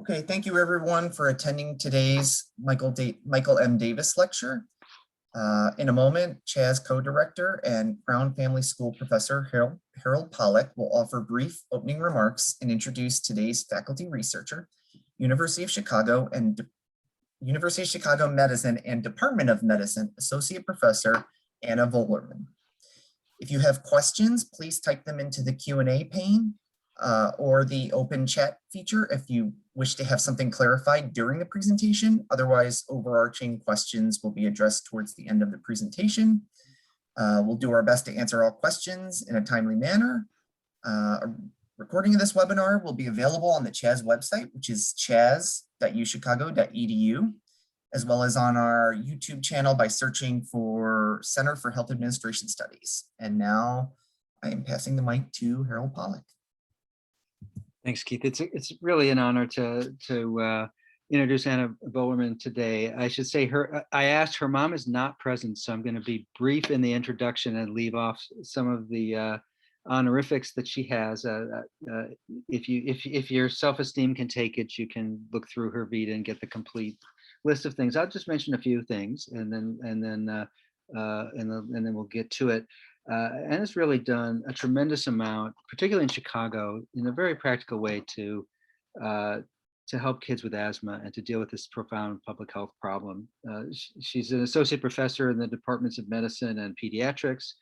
Okay, thank you everyone for attending today's Michael M. Davis lecture. In a moment, Chaz co-director and Crown Family School professor Harold Pollack will offer brief opening remarks and introduce today's faculty researcher, University of Chicago Medicine and Department of Medicine Associate Professor Anna Volerman. If you have questions, please type them into the Q&A pane or the open chat feature if you wish to have something clarified during the presentation. Otherwise, overarching questions will be addressed towards the end of the presentation. We'll do our best to answer all questions in a timely manner. A recording of this webinar will be available on the Chaz website, which is chaz.uchicago.edu, as well as on our YouTube channel by searching for Center for Health Administration Studies. And now I am passing the mic to Harold Pollack. Thanks, Keith. It's really an honor to introduce Anna Volerman today. I should say I asked, her mom is not present, so I'm going to be brief in the introduction and leave off some of the honorifics that she has. If your self-esteem can take it, you can look through her vita and get the complete list of things. I'll just mention a few things, and then we'll get to it. And it's really done a tremendous amount, particularly in Chicago, in a very practical way to help kids with asthma and to deal with this profound public health problem. She's an associate professor in the departments of medicine and pediatrics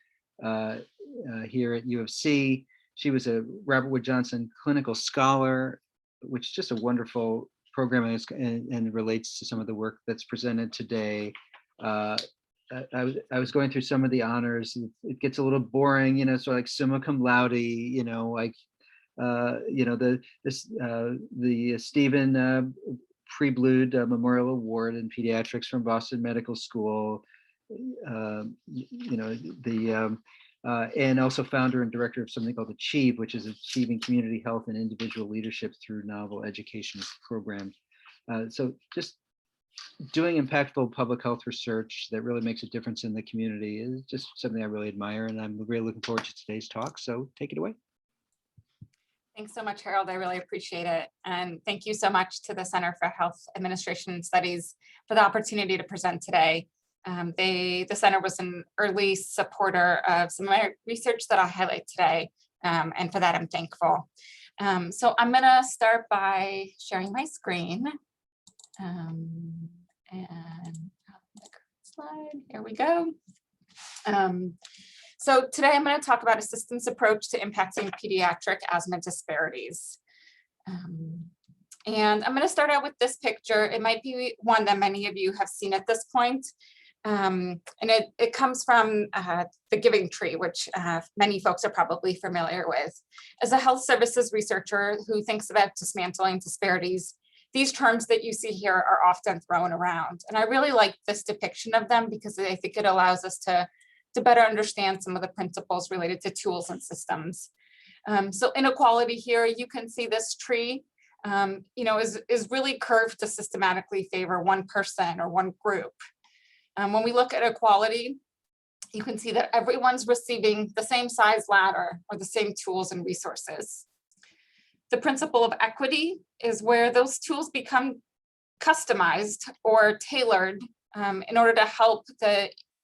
here at U of C. She was a Robert Wood Johnson clinical scholar, which is just a wonderful program and relates to some of the work that's presented today. I was going through some of the honors. It gets a little boring, so like summa cum laude, the Stephen Preblood Memorial Award in Pediatrics from Boston Medical School, and also founder and director of something called Achieve, which is Achieving Community Health and Individual Leadership Through Novel Education Programs. So just doing impactful public health research that really makes a difference in the community is just something I really admire, and I'm really looking forward to today's talk. So take it away. Thanks so much, Harold. I really appreciate it. And thank you so much to the Center for Health Administration Studies for the opportunity to present today. The center was an early supporter of some of my research that I'll highlight today, and for that I'm thankful. So I'm going to start by sharing my screen. And slide, here we go. So today I'm going to talk about a systems approach to impacting pediatric asthma disparities. And I'm going to start out with this picture. It might be one that many of you have seen at this point. And it comes from the Giving Tree, which many folks are probably familiar with. As a health services researcher who thinks about dismantling disparities, these terms that you see here are often thrown around. And I really like this depiction of them because I think it allows us to better understand some of the principles related to tools and systems. So inequality here, you can see this tree, is really curved to systematically favor one person or one group. When we look at equality, you can see that everyone's receiving the same size ladder or the same tools and resources. The principle of equity is where those tools become customized or tailored in order to help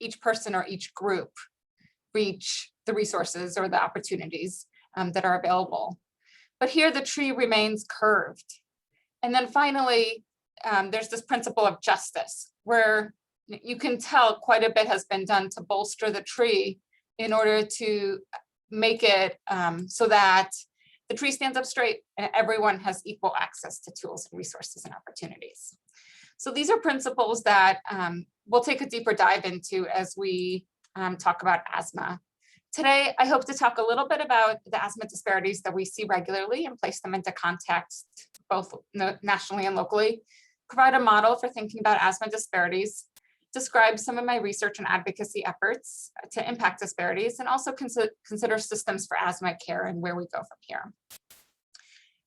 each person or each group reach the resources or the opportunities that are available. But here the tree remains curved. And then finally, there's this principle of justice where you can tell quite a bit has been done to bolster the tree in order to make it so that the tree stands up straight and everyone has equal access to tools and resources and opportunities. So these are principles that we'll take a deeper dive into as we talk about asthma. Today, I hope to talk a little bit about the asthma disparities that we see regularly and place them into context, both nationally and locally, provide a model for thinking about asthma disparities, describe some of my research and advocacy efforts to impact disparities, and also consider systems for asthma care and where we go from here.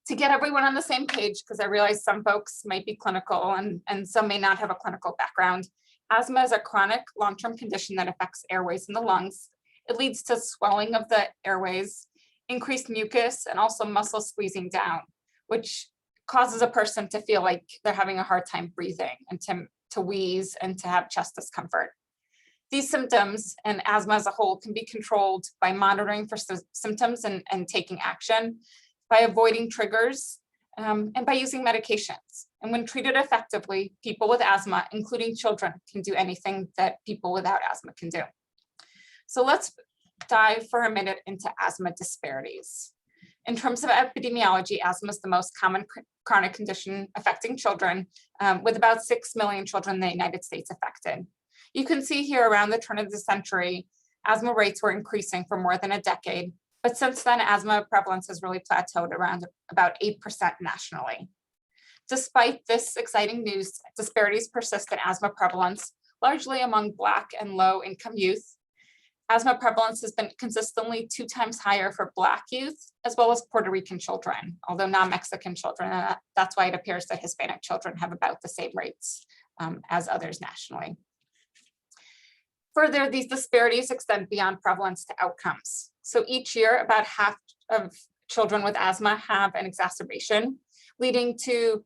To get everyone on the same page, because I realize some folks might be clinical and some may not have a clinical background, asthma is a chronic long-term condition that affects airways in the lungs. It leads to swelling of the airways, increased mucus, and also muscle squeezing down, which causes a person to feel like they're having a hard time breathing and to wheeze and to have chest discomfort. These symptoms and asthma as a whole can be controlled by monitoring for symptoms and taking action, by avoiding triggers, and by using medications. And when treated effectively, people with asthma, including children, can do anything that people without asthma can do. So let's dive for a minute into asthma disparities. In terms of epidemiology, asthma is the most common chronic condition affecting children, with about 6 million children in the United States affected. You can see here around the turn of the century, asthma rates were increasing for more than a decade, but since then, asthma prevalence has really plateaued around about 8% nationally. Despite this exciting news, disparities persist in asthma prevalence, largely among Black and low-income youth. Asthma prevalence has been consistently 2 times higher for Black youth, as well as Puerto Rican children, although not Mexican children. And that's why it appears that Hispanic children have about the same rates as others nationally. Further, these disparities extend beyond prevalence to outcomes. So each year, about half of children with asthma have an exacerbation, leading to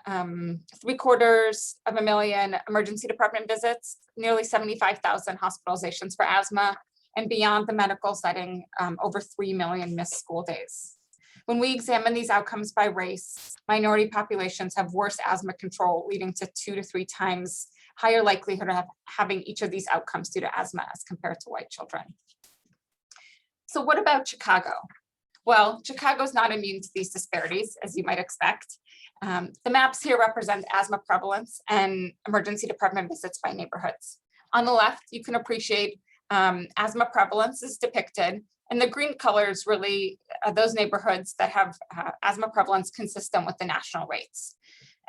750,000 emergency department visits, nearly 75,000 hospitalizations for asthma, and beyond the medical setting, over 3 million missed school days. When we examine these outcomes by race, minority populations have worse asthma control, leading to 2 to 3 times higher likelihood of having each of these outcomes due to asthma as compared to white children. So what about Chicago? Well, Chicago is not immune to these disparities, as you might expect. The maps here represent asthma prevalence and emergency department visits by neighborhoods. On the left, you can appreciate asthma prevalence is depicted, and the green colors really are those neighborhoods that have asthma prevalence consistent with the national rates.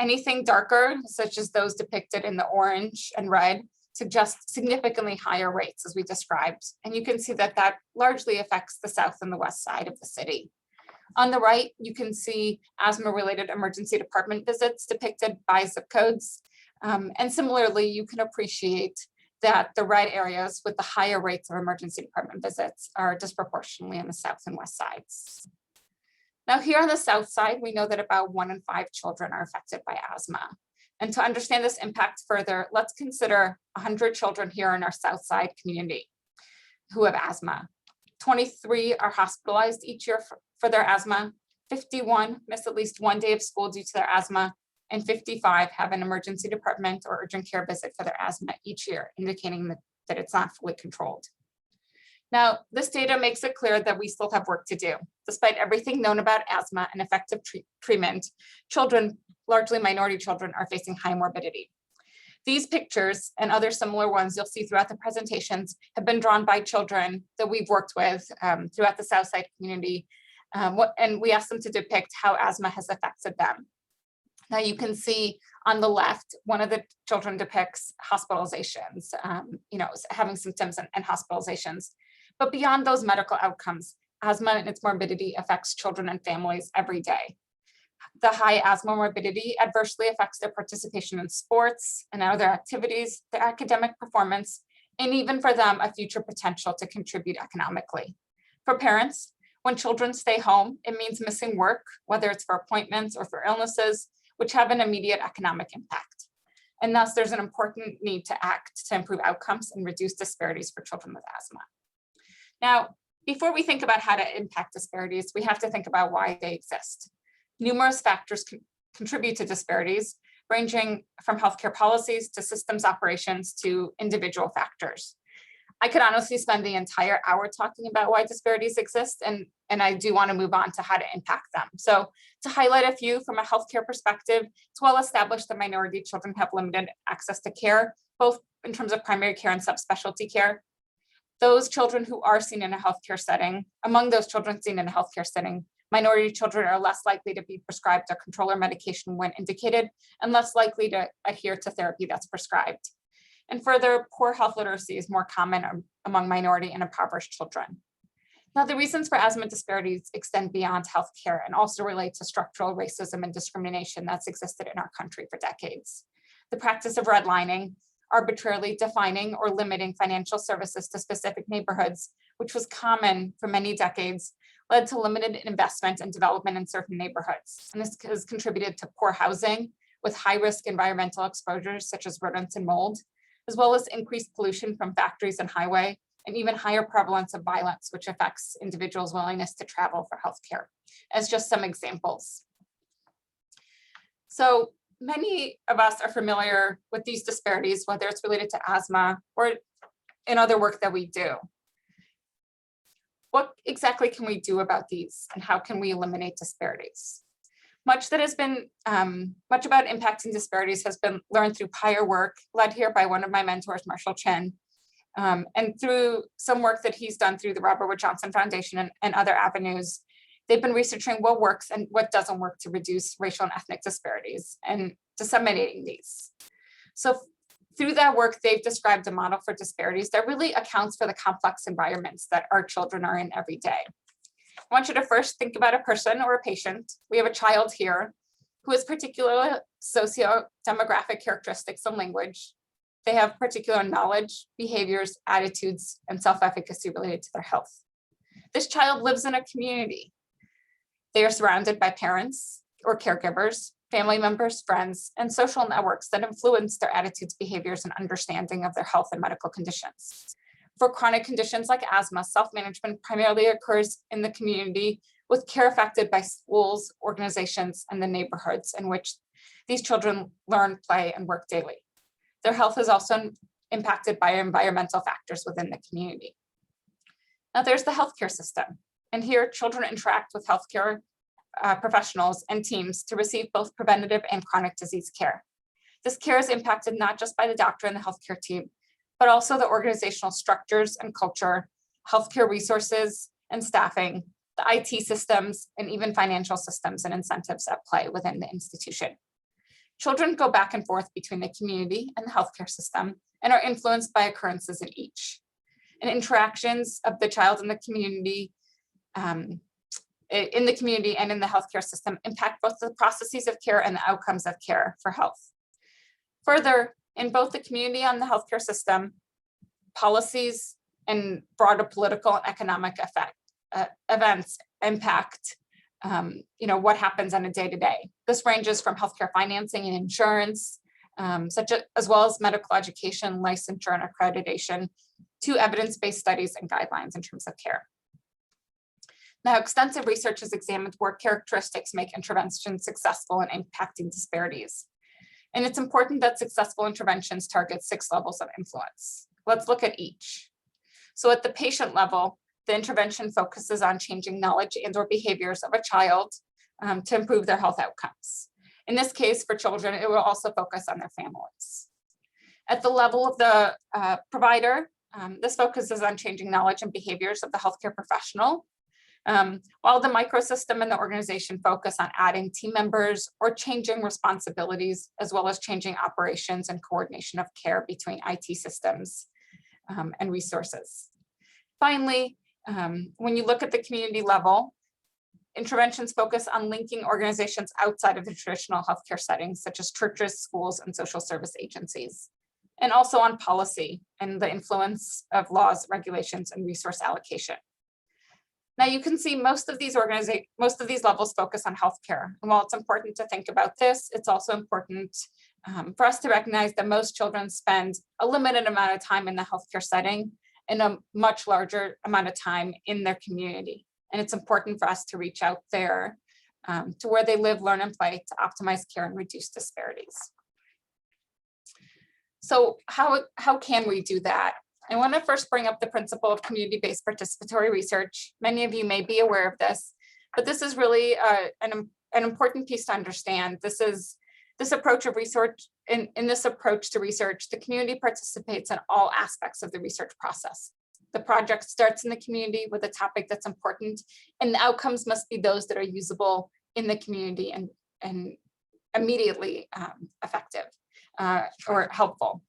Anything darker, such as those depicted in the orange and red, suggest significantly higher rates, as we described. And you can see that that largely affects the south and the west side of the city. On the right, you can see asthma-related emergency department visits depicted by zip codes. And similarly, you can appreciate that the red areas with the higher rates of emergency department visits are disproportionately on the south and west sides. Now here on the south side, we know that about 1 in 5 children are affected by asthma. And to understand this impact further, let's consider 100 children here in our south side community who have asthma. 23 are hospitalized each year for their asthma, 51 miss at least 1 day of school due to their asthma, and 55 have an emergency department or urgent care visit for their asthma each year, indicating that it's not fully controlled. Now, this data makes it clear that we still have work to do. Despite everything known about asthma and effective treatment, children, largely minority children, are facing high morbidity. These pictures and other similar ones you'll see throughout the presentations have been drawn by children that we've worked with throughout the Southside community, and we asked them to depict how asthma has affected them. Now you can see on the left, one of the children depicts hospitalizations, having symptoms and hospitalizations. But beyond those medical outcomes, asthma and its morbidity affects children and families every day. The high asthma morbidity adversely affects their participation in sports and other activities, their academic performance, and even for them, a future potential to contribute economically. For parents, when children stay home, it means missing work, whether it's for appointments or for illnesses, which have an immediate economic impact. And thus, there's an important need to act to improve outcomes and reduce disparities for children with asthma. Now, before we think about how to impact disparities, we have to think about why they exist. Numerous factors contribute to disparities, ranging from healthcare policies to systems operations to individual factors. I could honestly spend the entire hour talking about why disparities exist, and I do want to move on to how to impact them. So to highlight a few from a healthcare perspective, it's well established that minority children have limited access to care, both in terms of primary care and subspecialty care. Those children who are seen in a healthcare setting, among those children seen in a healthcare setting, minority children are less likely to be prescribed a controller medication when indicated and less likely to adhere to therapy that's prescribed. And further, poor health literacy is more common among minority and impoverished children. Now, the reasons for asthma disparities extend beyond healthcare and also relate to structural racism and discrimination that's existed in our country for decades. The practice of redlining, arbitrarily defining or limiting financial services to specific neighborhoods, which was common for many decades, led to limited investment and development in certain neighborhoods. And this has contributed to poor housing with high-risk environmental exposures such as rodents and mold, as well as increased pollution from factories and highway, and even higher prevalence of violence, which affects individuals' willingness to travel for healthcare, as just some examples. So many of us are familiar with these disparities, whether it's related to asthma or in other work that we do. What exactly can we do about these, and how can we eliminate disparities? Much that has been, much about impacting disparities has been learned through prior work led here by one of my mentors, Marshall Chin, and through some work that he's done through the Robert Wood Johnson Foundation and other avenues. They've been researching what works and what doesn't work to reduce racial and ethnic disparities and disseminating these. So through that work, they've described a model for disparities that really accounts for the complex environments that our children are in every day. I want you to first think about a person or a patient. We have a child here who has particular socio-demographic characteristics and language. They have particular knowledge, behaviors, attitudes, and self-efficacy related to their health. This child lives in a community. They are surrounded by parents or caregivers, family members, friends, and social networks that influence their attitudes, behaviors, and understanding of their health and medical conditions. For chronic conditions like asthma, self-management primarily occurs in the community, with care affected by schools, organizations, and the neighborhoods in which these children learn, play, and work daily. Their health is also impacted by environmental factors within the community. Now there's the healthcare system. And here children interact with healthcare professionals and teams to receive both preventative and chronic disease care. This care is impacted not just by the doctor and the healthcare team, but also the organizational structures and culture, healthcare resources and staffing, the IT systems, and even financial systems and incentives at play within the institution. Children go back and forth between the community and the healthcare system and are influenced by occurrences in each. And interactions of the child in the community and in the healthcare system impact both the processes of care and the outcomes of care for health. Further, in both the community and the healthcare system, policies and broader political and economic events impact what happens on a day-to-day. This ranges from healthcare financing and insurance, as well as medical education, licensure, and accreditation, to evidence-based studies and guidelines in terms of care. Now, extensive research has examined what characteristics make interventions successful in impacting disparities. And it's important that successful interventions target 6 levels of influence. Let's look at each. So at the patient level, the intervention focuses on changing knowledge and/or behaviors of a child to improve their health outcomes. In this case, for children, it will also focus on their families. At the level of the provider, this focuses on changing knowledge and behaviors of the healthcare professional, while the microsystem and the organization focus on adding team members or changing responsibilities, as well as changing operations and coordination of care between IT systems and resources. Finally, when you look at the community level, interventions focus on linking organizations outside of the traditional healthcare settings, such as churches, schools, and social service agencies, and also on policy and the influence of laws, regulations, and resource allocation. Now you can see most of these levels focus on healthcare. And while it's important to think about this, it's also important for us to recognize that most children spend a limited amount of time in the healthcare setting and a much larger amount of time in their community. And it's important for us to reach out there to where they live, learn, and play to optimize care and reduce disparities. So how can we do that? I want to first bring up the principle of community-based participatory research. Many of you may be aware of this, but this is really an important piece to understand. This approach of research, in this approach to research, the community participates in all aspects of the research process. The project starts in the community with a topic that's important, and the outcomes must be those that are usable in the community and immediately effective or helpful.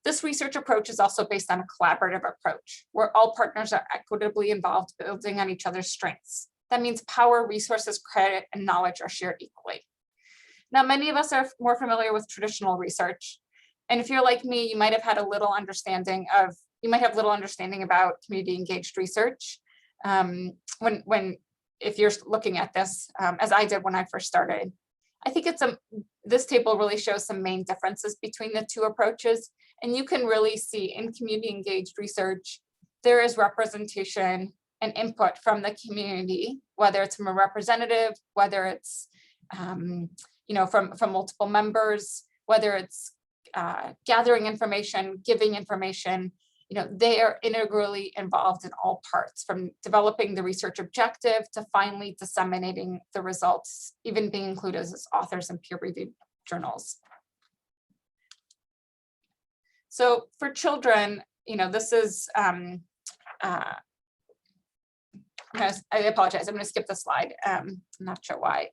This research approach is also based on a collaborative approach where all partners are equitably involved, building on each other's strengths. That means power, resources, credit, and knowledge are shared equally. Now, many of us are more familiar with traditional research. And if you're like me, you might have little understanding about community engaged research. if you're looking at this, as I did when I first started, I think this table really shows some main differences between the two approaches. And you can really see in community engaged research, there is representation and input from the community, whether it's from a representative, whether it's from multiple members, whether it's gathering information, giving information. They are integrally involved in all parts, from developing the research objective to finally disseminating the results, even being included as authors in peer-reviewed journals. So for children, this is, I apologize, I'm going to skip the slide. I'm not sure why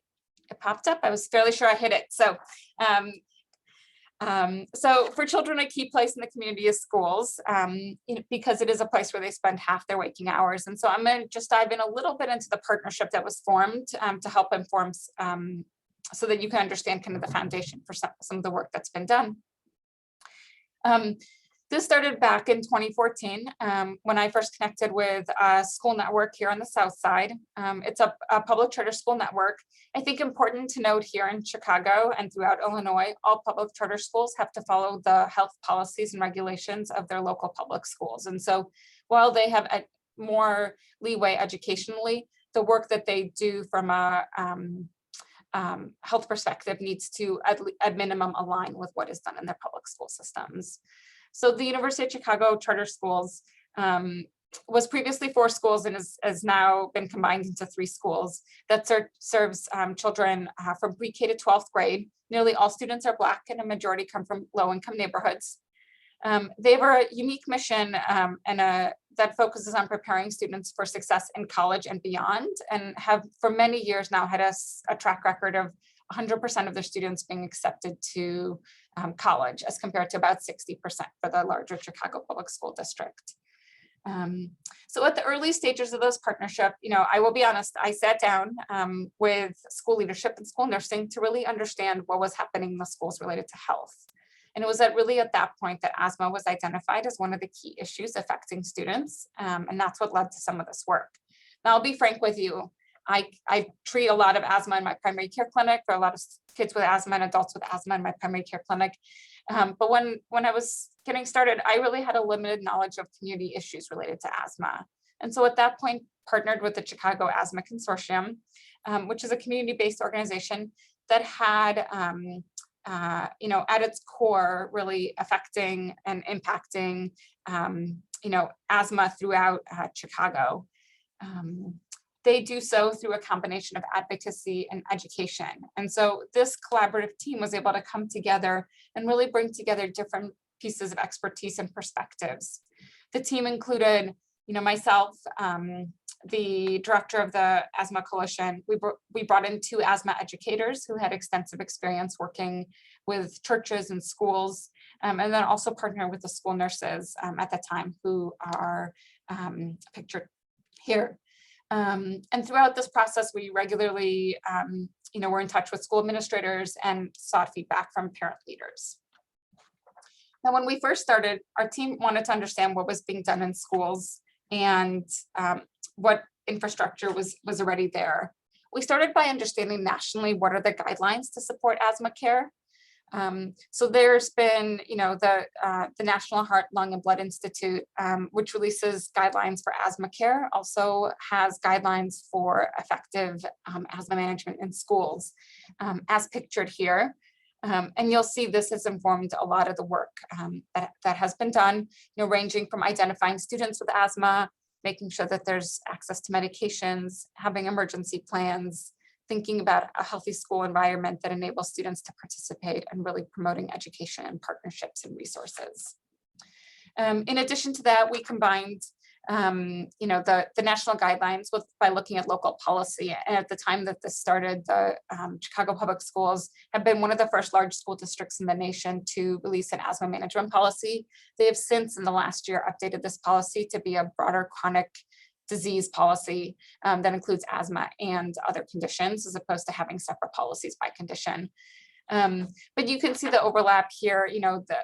it popped up. I was fairly sure I hit it. So for children, a key place in the community is schools, because it is a place where they spend half their waking hours. And so I'm going to just dive in a little bit into the partnership that was formed to help inform, so that you can understand kind of the foundation for some of the work that's been done. This started back in 2014 when I first connected with a school network here on the South Side. It's a public charter school network. I think important to note here in Chicago and throughout Illinois, all public charter schools have to follow the health policies and regulations of their local public schools. And so while they have more leeway educationally, the work that they do from a health perspective needs to at minimum align with what is done in their public school systems. So the University of Chicago Charter Schools was previously 4 schools and has now been combined into 3 schools that serves children from pre-K to 12th grade. Nearly all students are Black and a majority come from low-income neighborhoods. They have a unique mission that focuses on preparing students for success in college and beyond, and have for many years now had a track record of 100% of their students being accepted to college, as compared to about 60% for the larger Chicago Public School District. So at the early stages of this partnership, I will be honest, I sat down with school leadership and school nursing to really understand what was happening in the schools related to health. And it was really at that point that asthma was identified as one of the key issues affecting students. And that's what led to some of this work. Now, I'll be frank with you. I treat a lot of asthma in my primary care clinic. There are a lot of kids with asthma and adults with asthma in my primary care clinic. But when I was getting started, I really had a limited knowledge of community issues related to asthma. And so at that point, partnered with the Chicago Asthma Consortium, which is a community-based organization that had, at its core, really affecting and impacting, asthma throughout Chicago. They do so through a combination of advocacy and education. And so this collaborative team was able to come together and really bring together different pieces of expertise and perspectives. The team included, myself, the director of the Asthma Coalition. We brought in 2 asthma educators who had extensive experience working with churches and schools, and then also partnered with the school nurses at the time, who are pictured here. And throughout this process, we regularly, were in touch with school administrators and sought feedback from parent leaders. Now, when we first started, our team wanted to understand what was being done in schools and what infrastructure was already there. We started by understanding nationally what are the guidelines to support asthma care. So there's been, the National Heart, Lung, and Blood Institute, which releases guidelines for asthma care, also has guidelines for effective asthma management in schools, as pictured here. And you'll see this has informed a lot of the work that has been done, ranging from identifying students with asthma, making sure that there's access to medications, having emergency plans, thinking about a healthy school environment that enables students to participate, and really promoting education and partnerships and resources. In addition to that, we combined the national guidelines by looking at local policy. And at the time that this started, the Chicago Public Schools have been one of the first large school districts in the nation to release an asthma management policy. They have since, in the last year, updated this policy to be a broader chronic disease policy that includes asthma and other conditions, as opposed to having separate policies by condition. But you can see the overlap here.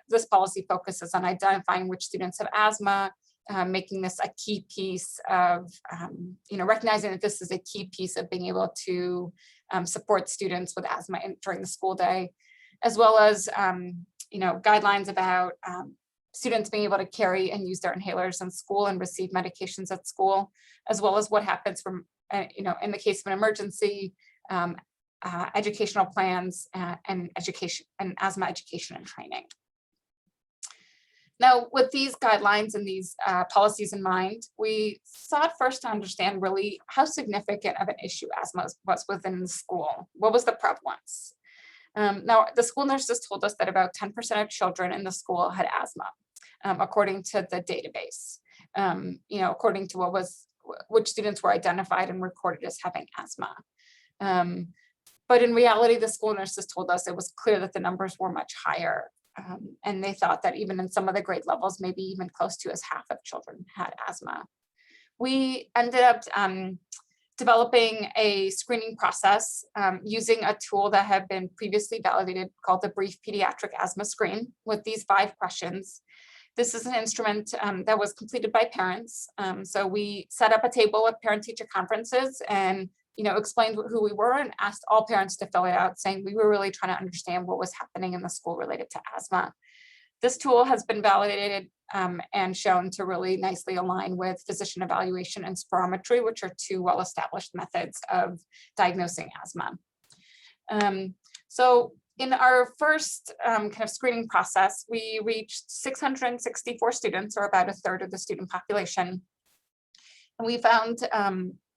This policy focuses on identifying which students have asthma, making this a key piece of, recognizing that this is a key piece of being able to support students with asthma during the school day, as well as, guidelines about students being able to carry and use their inhalers in school and receive medications at school, as well as what happens from, in the case of an emergency, educational plans and education and asthma education and training. Now, with these guidelines and these policies in mind, we sought first to understand really how significant of an issue asthma was within the school. What was the prevalence? Now, the school nurses told us that about 10% of children in the school had asthma, according to the database, according to which students were identified and recorded as having asthma. But in reality, the school nurses told us it was clear that the numbers were much higher. And they thought that even in some of the grade levels, maybe even close to as half of children had asthma. We ended up developing a screening process using a tool that had been previously validated called the Brief Pediatric Asthma Screen with these 5 questions. This is an instrument that was completed by parents. So we set up a table of parent-teacher conferences and explained who we were and asked all parents to fill it out, saying we were really trying to understand what was happening in the school related to asthma. This tool has been validated and shown to really nicely align with physician evaluation and spirometry, which are 2 well-established methods of diagnosing asthma. So in our first kind of screening process, we reached 664 students, or about 1/3 of the student population. And we found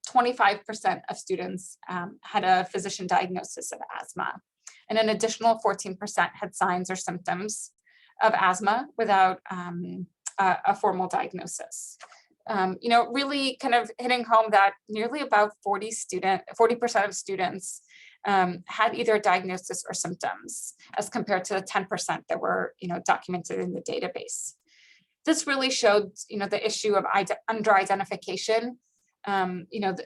25% of students had a physician diagnosis of asthma, and an additional 14% had signs or symptoms of asthma without a formal diagnosis. Really kind of hitting home that nearly about 40% of students had either a diagnosis or symptoms, as compared to the 10% that were documented in the database. This really showed the issue of under-identification,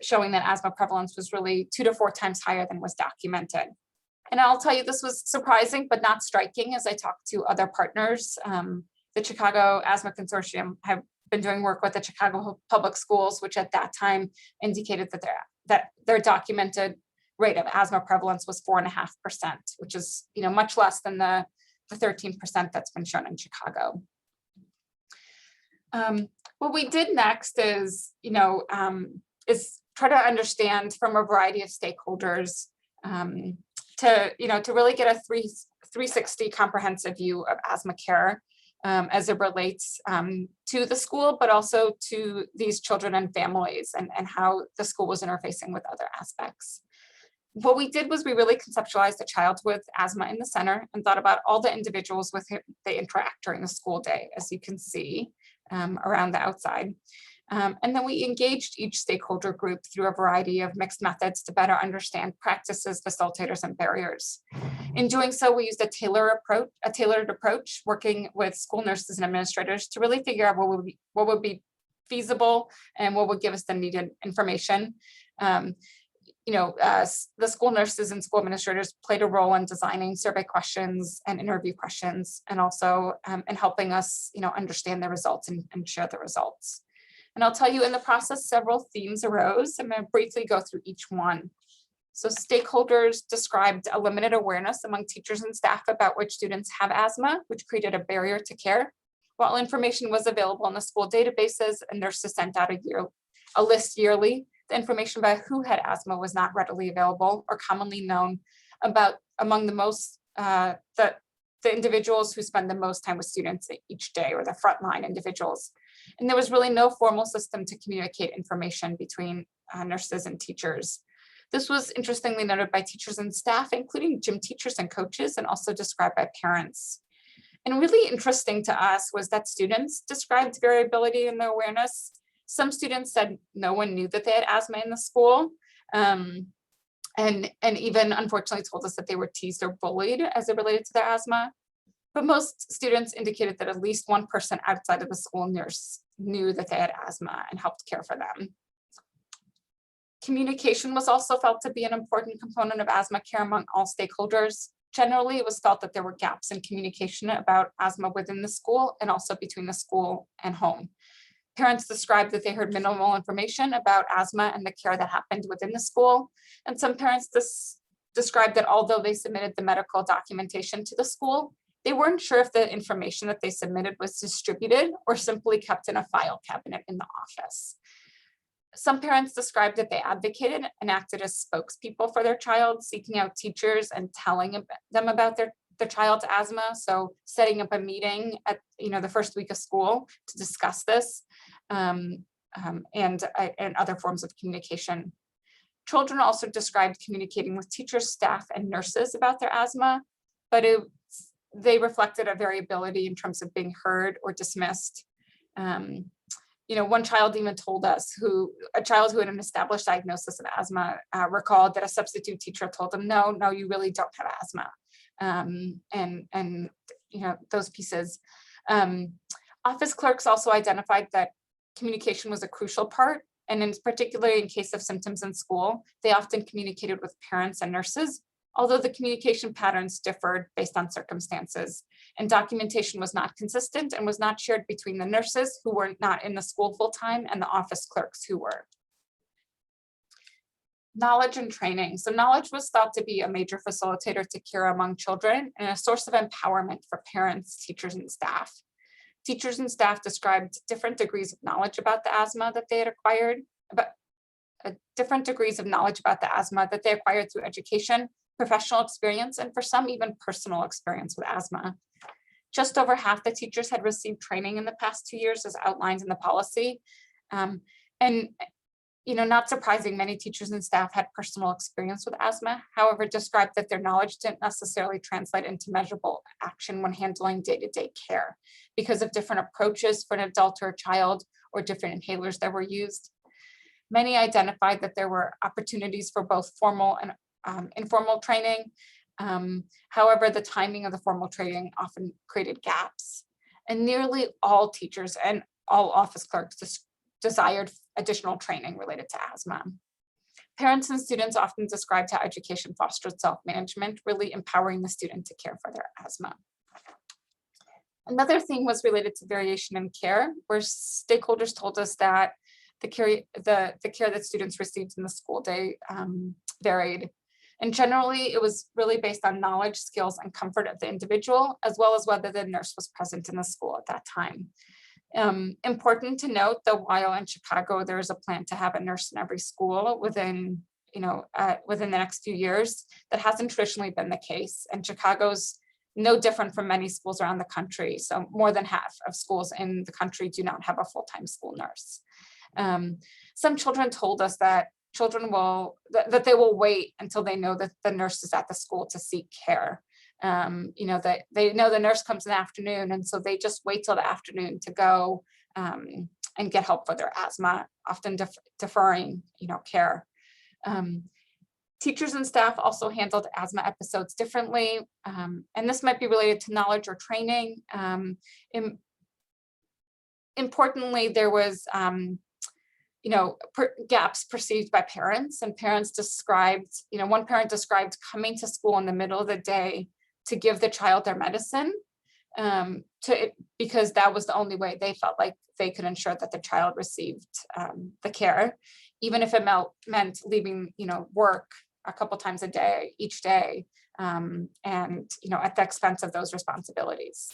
showing that asthma prevalence was really 2 to 4 times higher than was documented. And I'll tell you, this was surprising, but not striking as I talked to other partners. The Chicago Asthma Consortium have been doing work with the Chicago Public Schools, which at that time indicated that their documented rate of asthma prevalence was 4.5%, which is much less than the 13% that's been shown in Chicago. What we did next is, try to understand from a variety of stakeholders to really get a 360 comprehensive view of asthma care as it relates to the school, but also to these children and families and how the school was interfacing with other aspects. What we did was we really conceptualized a child with asthma in the center and thought about all the individuals with whom they interact during the school day, as you can see around the outside. And then we engaged each stakeholder group through a variety of mixed methods to better understand practices, facilitators, and barriers. In doing so, we used a tailored approach, working with school nurses and administrators to really figure out what would be feasible and what would give us the needed information. The school nurses and school administrators played a role in designing survey questions and interview questions, and also in helping us, understand the results and share the results. And I'll tell you, in the process, several themes arose. I'm going to briefly go through each one. So stakeholders described a limited awareness among teachers and staff about which students have asthma, which created a barrier to care. While information was available in the school databases and nurses sent out a list yearly, the information about who had asthma was not readily available or commonly known among the individuals who spend the most time with students each day, or the frontline individuals. And there was really no formal system to communicate information between nurses and teachers. This was interestingly noted by teachers and staff, including gym teachers and coaches, and also described by parents. And really interesting to us was that students described variability in their awareness. Some students said no one knew that they had asthma in the school, and even unfortunately told us that they were teased or bullied as it related to their asthma. But most students indicated that at least one person outside of the school nurse knew that they had asthma and helped care for them. Communication was also felt to be an important component of asthma care among all stakeholders. Generally, it was felt that there were gaps in communication about asthma within the school and also between the school and home. Parents described that they heard minimal information about asthma and the care that happened within the school. And some parents described that although they submitted the medical documentation to the school, they weren't sure if the information that they submitted was distributed or simply kept in a file cabinet in the office. Some parents described that they advocated and acted as spokespeople for their child, seeking out teachers and telling them about their child's asthma. So setting up a meeting at the first week of school to discuss this and other forms of communication. Children also described communicating with teachers, staff, and nurses about their asthma, but they reflected a variability in terms of being heard or dismissed. One child even told us a child who had an established diagnosis of asthma recalled that a substitute teacher told them, no, you really don't have asthma. And those pieces. Office clerks also identified that communication was a crucial part, and in particular in case of symptoms in school, they often communicated with parents and nurses, although the communication patterns differed based on circumstances, and documentation was not consistent and was not shared between the nurses who were not in the school full-time and the office clerks who were. Knowledge and training. So knowledge was thought to be a major facilitator to care among children and a source of empowerment for parents, teachers, and staff. Teachers and staff described different degrees of knowledge about the asthma that they had acquired, different degrees of knowledge about the asthma that they acquired through education, professional experience, and for some even personal experience with asthma. Just over half the teachers had received training in the past 2 years as outlined in the policy. Not surprising, many teachers and staff had personal experience with asthma, however, described that their knowledge didn't necessarily translate into measurable action when handling day-to-day care because of different approaches for an adult or a child or different inhalers that were used. Many identified that there were opportunities for both formal and informal training. However, the timing of the formal training often created gaps. And nearly all teachers and all office clerks desired additional training related to asthma. Parents and students often described how education fostered self-management, really empowering the student to care for their asthma. Another thing was related to variation in care, where stakeholders told us that the care that students received in the school day varied. And generally, it was really based on knowledge, skills, and comfort of the individual, as well as whether the nurse was present in the school at that time. Important to note that while in Chicago, there is a plan to have a nurse in every school within the next few years, that hasn't traditionally been the case. And Chicago's no different from many schools around the country. So more than half of schools in the country do not have a full-time school nurse. Some children told us that that they will wait until they know that the nurse is at the school to seek care. That they know the nurse comes in the afternoon, and so they just wait till the afternoon to go and get help for their asthma, often deferring care. Teachers and staff also handled asthma episodes differently, and this might be related to knowledge or training. Importantly, there was gaps perceived by parents, and parents described, one parent described coming to school in the middle of the day to give the child their medicine because that was the only way they felt like they could ensure that the child received the care, even if it meant leaving, work a couple times a day, each day, and, at the expense of those responsibilities.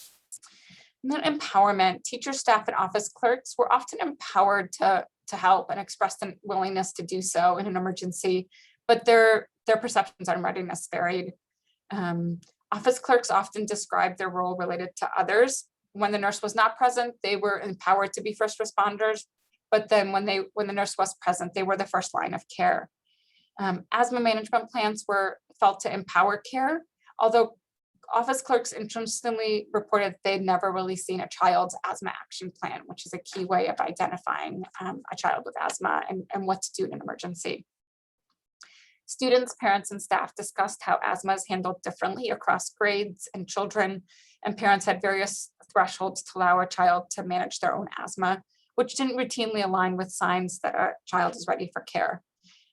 And then empowerment. Teachers, staff, and office clerks were often empowered to help and expressed a willingness to do so in an emergency, but their perceptions on readiness varied. Office clerks often described their role related to others. When the nurse was not present, they were empowered to be first responders, but then when the nurse was present, they were the first line of care. Asthma management plans were felt to empower care, although office clerks interestingly reported they'd never really seen a child's asthma action plan, which is a key way of identifying a child with asthma and what to do in an emergency. Students, parents, and staff discussed how asthma is handled differently across grades and children, and parents had various thresholds to allow a child to manage their own asthma, which didn't routinely align with signs that a child is ready for care.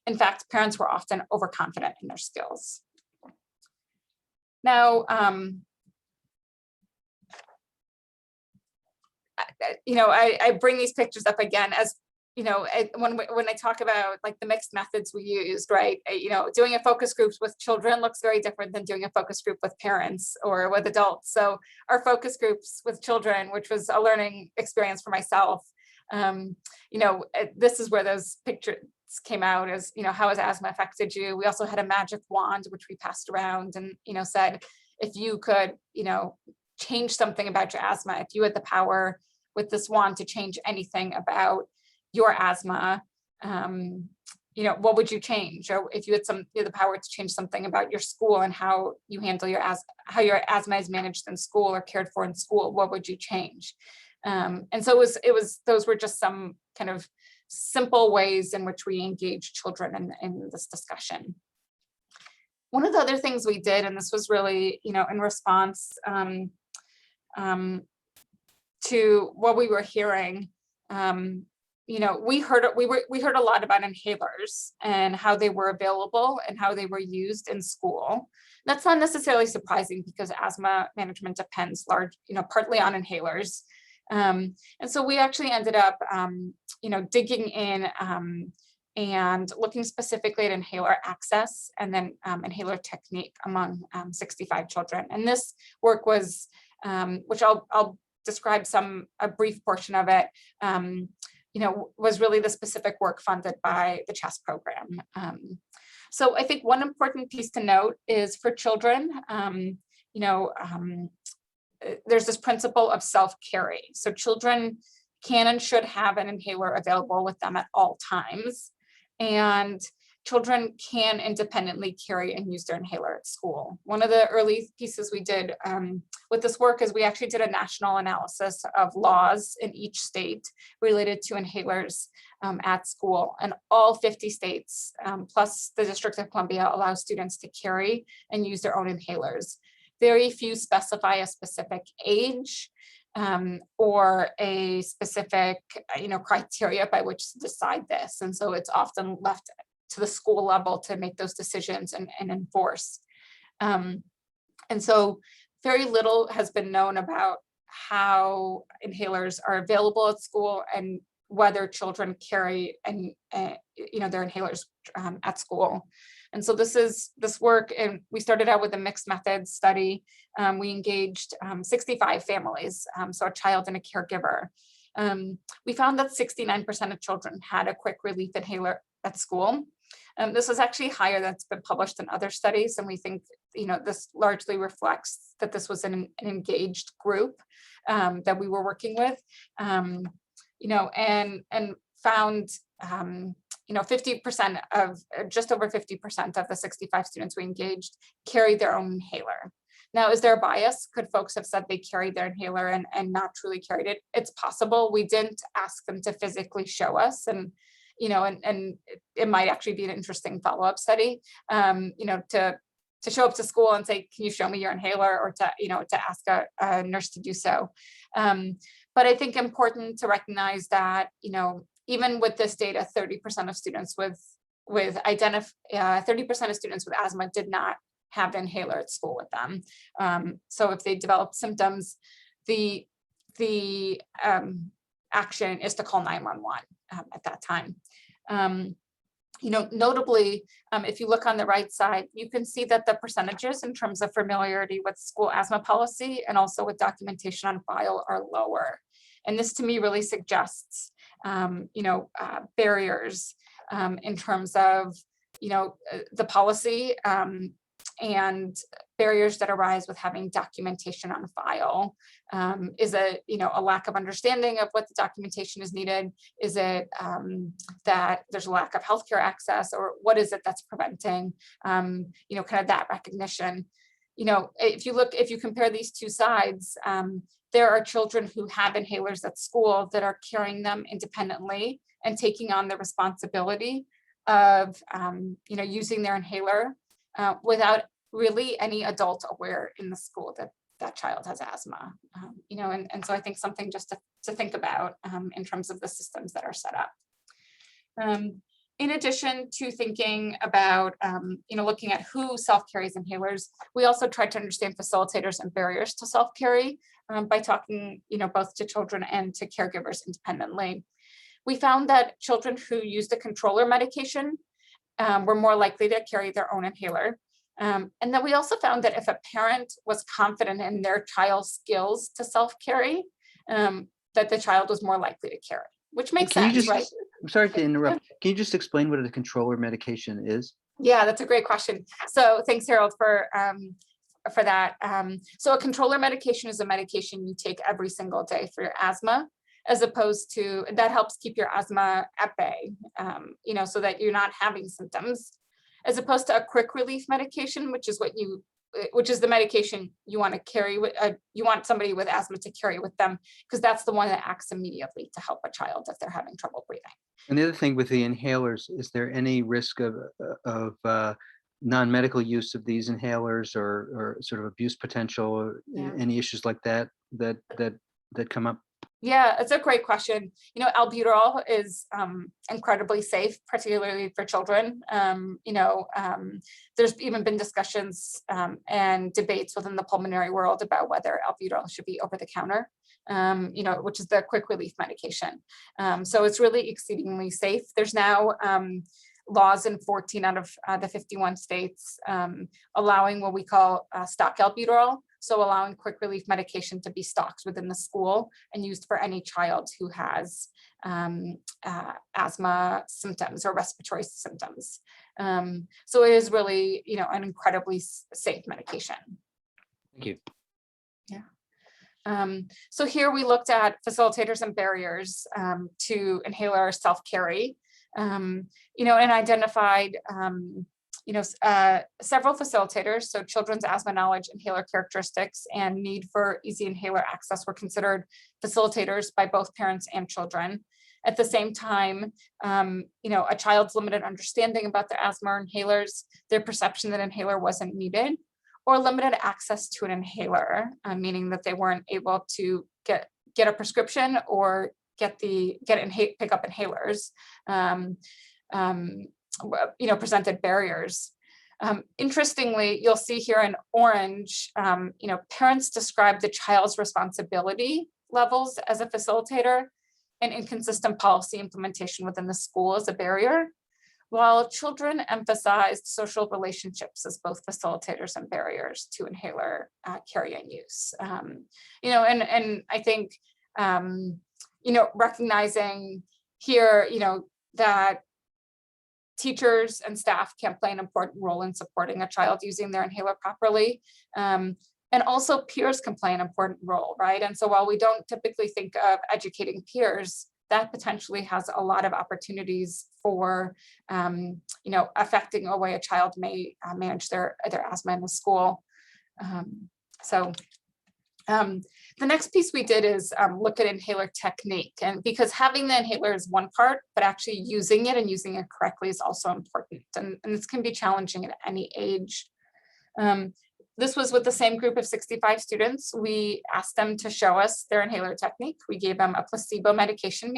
In fact, parents were often overconfident in their skills. Now, I bring these pictures up again as, when I talk about like the mixed methods we used, right? Doing a focus group with children looks very different than doing a focus group with parents or with adults. So our focus groups with children, which was a learning experience for myself, this is where those pictures came out as, how has asthma affected you? We also had a magic wand, which we passed around and, said, if you could, change something about your asthma, if you had the power with this wand to change anything about your asthma, what would you change? Or if you had the power to change something about your school and how you handle how your asthma is managed in school or cared for in school, what would you change? And so those were just some kind of simple ways in which we engage children in this discussion. One of the other things we did, and this was really, in response to what we were hearing, we heard a lot about inhalers and how they were available and how they were used in school. That's not necessarily surprising because asthma management depends partly on inhalers. And so we actually ended up, digging in and looking specifically at inhaler access and then inhaler technique among 65 children. And this work was, which I'll describe a brief portion of it, was really the specific work funded by the CHESS program. So I think one important piece to note is for children, there's this principle of self-carry. So children can and should have an inhaler available with them at all times. And children can independently carry and use their inhaler at school. One of the early pieces we did with this work is we actually did a national analysis of laws in each state related to inhalers at school. And all 50 states, plus the District of Columbia, allow students to carry and use their own inhalers. Very few specify a specific age or a specific, criteria by which to decide this. And so it's often left to the school level to make those decisions and enforce. And so very little has been known about how inhalers are available at school and whether children carry their inhalers at school. And so this work, and we started out with a mixed methods study. We engaged 65 families, so a child and a caregiver. We found that 69% of children had a quick relief inhaler at school. This is actually higher than it's been published in other studies. And we think, this largely reflects that this was an engaged group that we were working with, and found, 50% of, just over 50% of the 65 students we engaged carried their own inhaler. Now, is there a bias? Could folks have said they carried their inhaler and not truly carried it? It's possible. We didn't ask them to physically show us, and it might actually be an interesting follow-up study, to show up to school and say, can you show me your inhaler, or to ask a nurse to do so. But I think important to recognize that, even with this data, 30% of students with 30% of students with asthma did not have an inhaler at school with them. So if they developed symptoms, the action is to call 911 at that time. Notably, if you look on the right side, you can see that the percentages in terms of familiarity with school asthma policy and also with documentation on file are lower. And this to me really suggests, barriers in terms of, the policy and barriers that arise with having documentation on file. Is it, a lack of understanding of what the documentation is needed? Is it that there's a lack of healthcare access, or what is it that's preventing, kind of that recognition? If you compare these two sides, there are children who have inhalers at school that are carrying them independently and taking on the responsibility of, using their inhaler without really any adult aware in the school that that child has asthma. And so I think something just to think about in terms of the systems that are set up. In addition to thinking about, looking at who self-carries inhalers, we also tried to understand facilitators and barriers to self-carry by talking, both to children and to caregivers independently. We found that children who used a controller medication were more likely to carry their own inhaler. And then we also found that if a parent was confident in their child's skills to self-carry, that the child was more likely to carry, which makes sense, right? I'm sorry to interrupt. Can you just explain what a controller medication is? Yeah, that's a great question. So thanks, Harold, for that. So a controller medication is a medication you take every single day for your asthma, as opposed to, that helps keep your asthma at bay, so that you're not having symptoms, as opposed to a quick relief medication, which is the medication you want to carry with, you want somebody with asthma to carry with them, because that's the one that acts immediately to help a child if they're having trouble breathing. And the other thing with the inhalers, is there any risk of non-medical use of these inhalers or sort of abuse potential, or any issues like that come up? Yeah, it's a great question. Albuterol is incredibly safe, particularly for children. There's even been discussions and debates within the pulmonary world about whether albuterol should be over the counter, which is the quick relief medication. So it's really exceedingly safe. There's now laws in 14 out of the 51 states allowing what we call stock albuterol. So allowing quick relief medication to be stocked within the school and used for any child who has asthma symptoms or respiratory symptoms. So it is really, an incredibly safe medication. Thank you. Yeah. So here we looked at facilitators and barriers to inhaler self-carry, and identified several facilitators. So children's asthma knowledge, inhaler characteristics, and need for easy inhaler access were considered facilitators by both parents and children. At the same time, a child's limited understanding about their asthma or inhalers, their perception that inhaler wasn't needed, or limited access to an inhaler, meaning that they weren't able to get a prescription or pick up inhalers. Presented barriers. Interestingly, you'll see here in orange, parents describe the child's responsibility levels as a facilitator and inconsistent policy implementation within the school as a barrier, while children emphasized social relationships as both facilitators and barriers to inhaler carry and use. And I think, recognizing here, that teachers and staff can play an important role in supporting a child using their inhaler properly. And also peers can play an important role, right? And so while we don't typically think of educating peers, that potentially has a lot of opportunities for, affecting a way a child may manage their asthma in the school. The next piece we did is look at inhaler technique, and because having the inhaler is one part, but actually using it and using it correctly is also important. And this can be challenging at any age. This was with the same group of 65 students. We asked them to show us their inhaler technique. We gave them a placebo medication,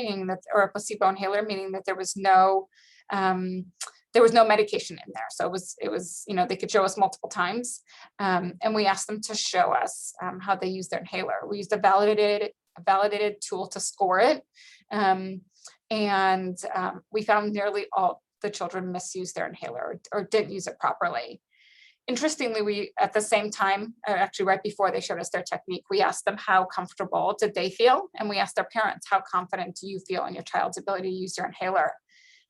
or a placebo inhaler, meaning that there was no medication in there. So it was, they could show us multiple times. And we asked them to show us how they use their inhaler. We used a validated tool to score it. We found nearly all the children misused their inhaler or didn't use it properly. Interestingly, we, at the same time, actually right before they showed us their technique, we asked them how comfortable did they feel? And we asked their parents, how confident do you feel in your child's ability to use your inhaler?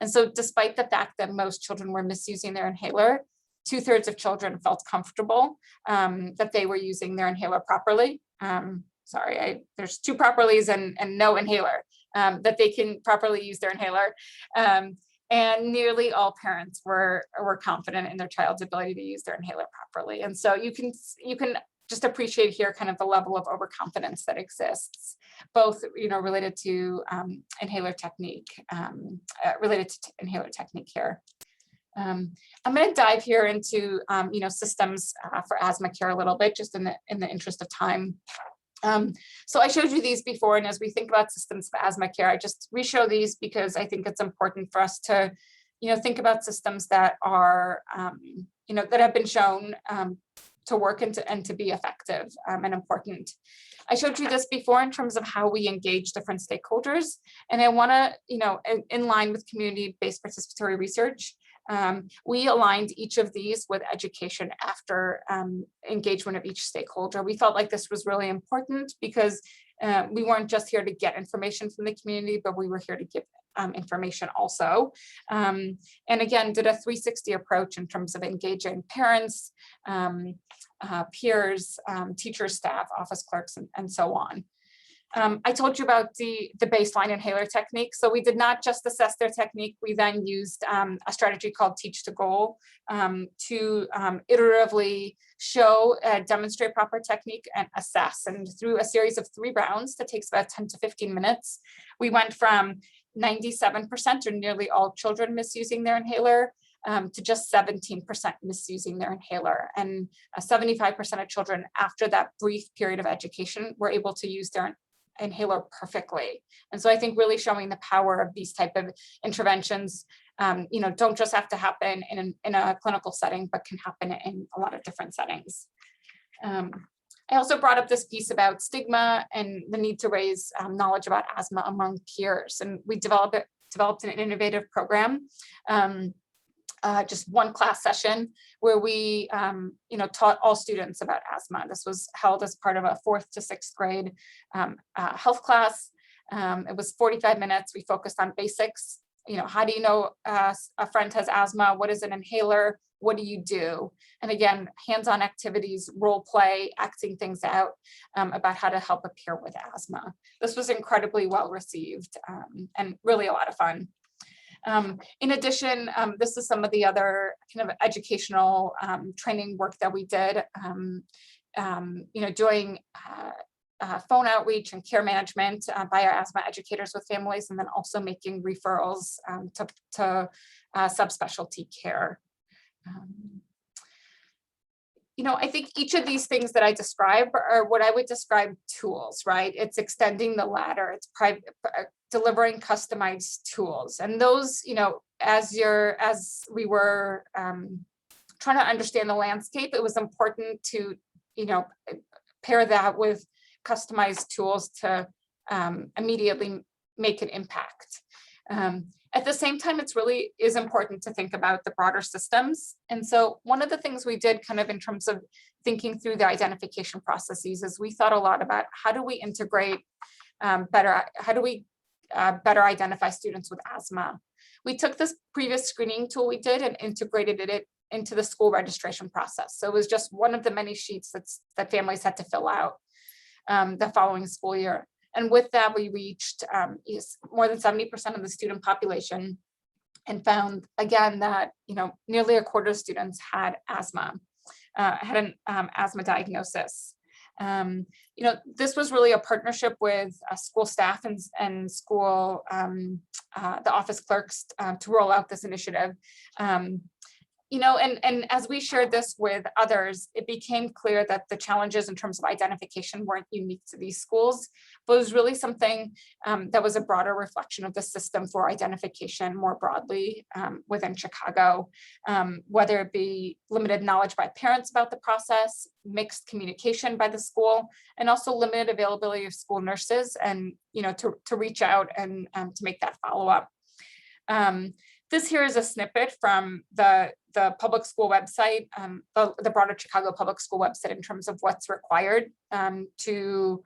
And so despite the fact that most children were misusing their inhaler, 2/3 of children felt comfortable that they were using their inhaler properly. There's two properlies and no inhaler, that they can properly use their inhaler. And nearly all parents were confident in their child's ability to use their inhaler properly. And so you can just appreciate here kind of the level of overconfidence that exists, both related to inhaler technique, here. I'm going to dive here into systems for asthma care a little bit, just in the interest of time. So I showed you these before, and as we think about systems of asthma care, I just re-show these because I think it's important for us to, think about systems that are, that have been shown to work and to be effective and important. I showed you this before in terms of how we engage different stakeholders. And I want to, in line with community-based participatory research, we aligned each of these with education after engagement of each stakeholder. We felt like this was really important because we weren't just here to get information from the community, but we were here to give information also. And again, did a 360 approach in terms of engaging parents, peers, teachers, staff, office clerks, and so on. I told you about the baseline inhaler technique. So we did not just assess their technique. We then used a strategy called Teach to Goal to iteratively show, demonstrate proper technique and assess. And through a series of 3 rounds that takes about 10 to 15 minutes, we went from 97% or nearly all children misusing their inhaler to just 17% misusing their inhaler. And 75% of children after that brief period of education were able to use their inhaler perfectly. And so I think really showing the power of these type of interventions, don't just have to happen in a clinical setting, but can happen in a lot of different settings. I also brought up this piece about stigma and the need to raise knowledge about asthma among peers. And we developed an innovative program, just one class session where we, taught all students about asthma. This was held as part of a 4th to 6th grade health class. It was 45 minutes. We focused on basics. How do you know a friend has asthma? What is an inhaler? What do you do? And again, hands-on activities, role play, acting things out about how to help a peer with asthma. This was incredibly well received and really a lot of fun. In addition, this is some of the other kind of educational training work that we did, doing phone outreach and care management by our asthma educators with families, and then also making referrals to subspecialty care. I think each of these things that I describe are what I would describe tools, right? It's extending the ladder, it's delivering customized tools. And those, as we were trying to understand the landscape, it was important to, pair that with customized tools to immediately make an impact. At the same time, it's really is important to think about the broader systems. And so one of the things we did kind of in terms of thinking through the identification processes is we thought a lot about how do we integrate better identify students with asthma. We took this previous screening tool we did and integrated it into the school registration process. So it was just one of the many sheets that families had to fill out the following school year. And with that, we reached more than 70% of the student population and found, again, that nearly a quarter of students had asthma, had an asthma diagnosis. This was really a partnership with school staff and school, the office clerks to roll out this initiative. And as we shared this with others, it became clear that the challenges in terms of identification weren't unique to these schools, but it was really something that was a broader reflection of the system for identification more broadly within Chicago, whether it be limited knowledge by parents about the process, mixed communication by the school, and also limited availability of school nurses and, to reach out and to make that follow-up. This here is a snippet from the public school website, the broader Chicago public school website in terms of what's required for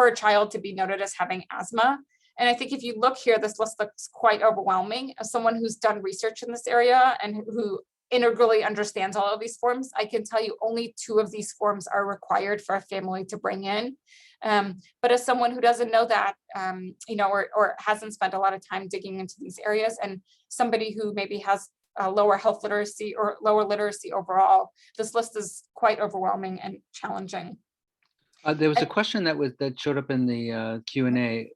a child to be noted as having asthma. And I think if you look here, this list looks quite overwhelming. As someone who's done research in this area and who integrally understands all of these forms, I can tell you only 2 of these forms are required for a family to bring in. But as someone who doesn't know that, or hasn't spent a lot of time digging into these areas, and somebody who maybe has a lower health literacy or lower literacy overall, this list is quite overwhelming and challenging. There was a question that showed up in the Q&A,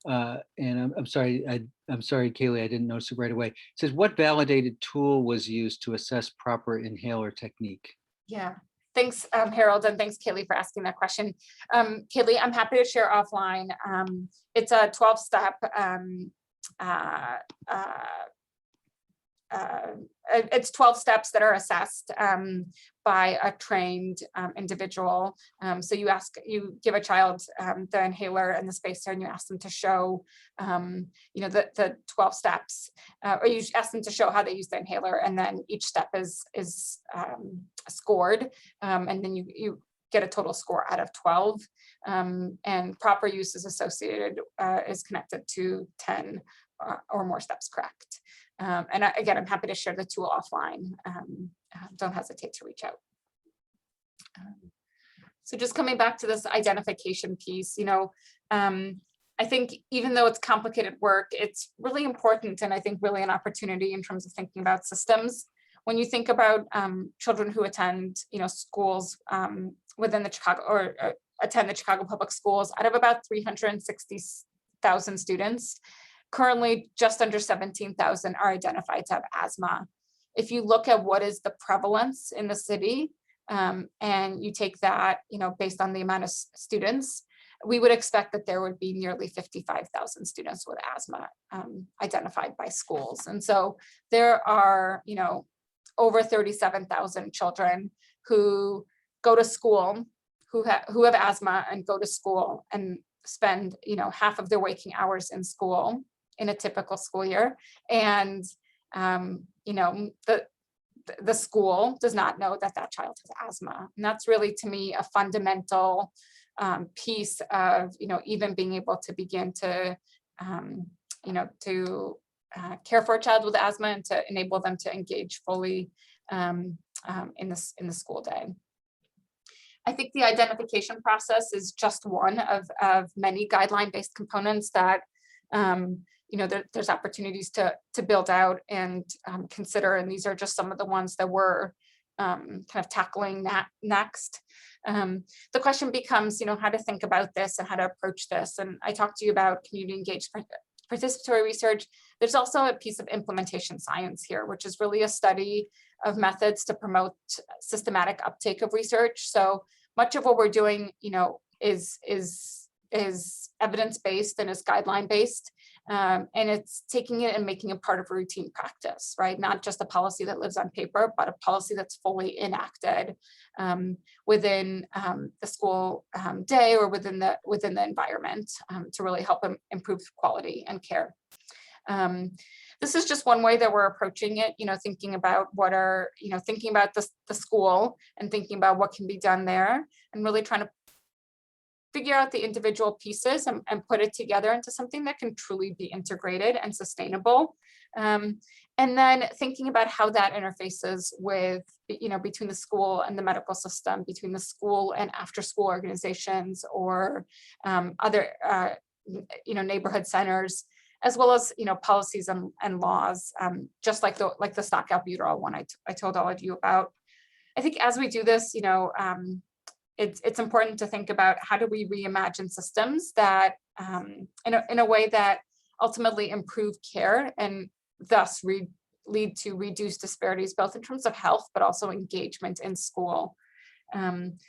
and I'm sorry, Kaylee, I didn't notice it right away. It says, what validated tool was used to assess proper inhaler technique? Yeah. Thanks, Harold, and thanks, Kaylee, for asking that question. Kaylee, I'm happy to share offline. It's a 12-step it's 12 steps that are assessed by a trained individual. So you give a child the inhaler and the spacer, and you ask them to show, the 12 steps, or you ask them to show how they use the inhaler, and then each step is scored, and then you get a total score out of 12. And proper use is associated, is connected to 10 or more steps correct. And again, I'm happy to share the tool offline. Don't hesitate to reach out. So just coming back to this identification piece, I think even though it's complicated work, it's really important, and I think really an opportunity in terms of thinking about systems. When you think about children who attend, schools within the Chicago, or attend the Chicago public schools, out of about 360,000 students, currently just under 17,000 are identified to have asthma. If you look at what is the prevalence in the city, and you take that, based on the amount of students, we would expect that there would be nearly 55,000 students with asthma identified by schools. And so there are, over 37,000 children who go to school, who have asthma and go to school and spend, half of their waking hours in school in a typical school year. And, the school does not know that that child has asthma. And that's really, to me, a fundamental piece of, even being able to begin to, care for a child with asthma and to enable them to engage fully in the school day. I think the identification process is just one of many guideline-based components that there's opportunities to build out and consider, and these are just some of the ones that we're kind of tackling next. The question becomes, how to think about this and how to approach this. And I talked to you about community engaged participatory research. There's also a piece of implementation science here, which is really a study of methods to promote systematic uptake of research. So much of what we're doing, is evidence-based and is guideline-based. And it's taking it and making it part of routine practice, right? Not just a policy that lives on paper, but a policy that's fully enacted within the school day or within the environment to really help improve quality and care. This is just one way that we're approaching it, thinking about thinking about the school and thinking about what can be done there, and really trying to figure out the individual pieces and put it together into something that can truly be integrated and sustainable. And then thinking about how that interfaces with, between the school and the medical system, between the school and after school organizations or other, neighborhood centers, as well as, policies and laws, just like the stock albuterol one I told all of you about. I think as we do this, it's important to think about how do we reimagine systems that in a way that ultimately improve care and thus lead to reduced disparities, both in terms of health, but also engagement in school. And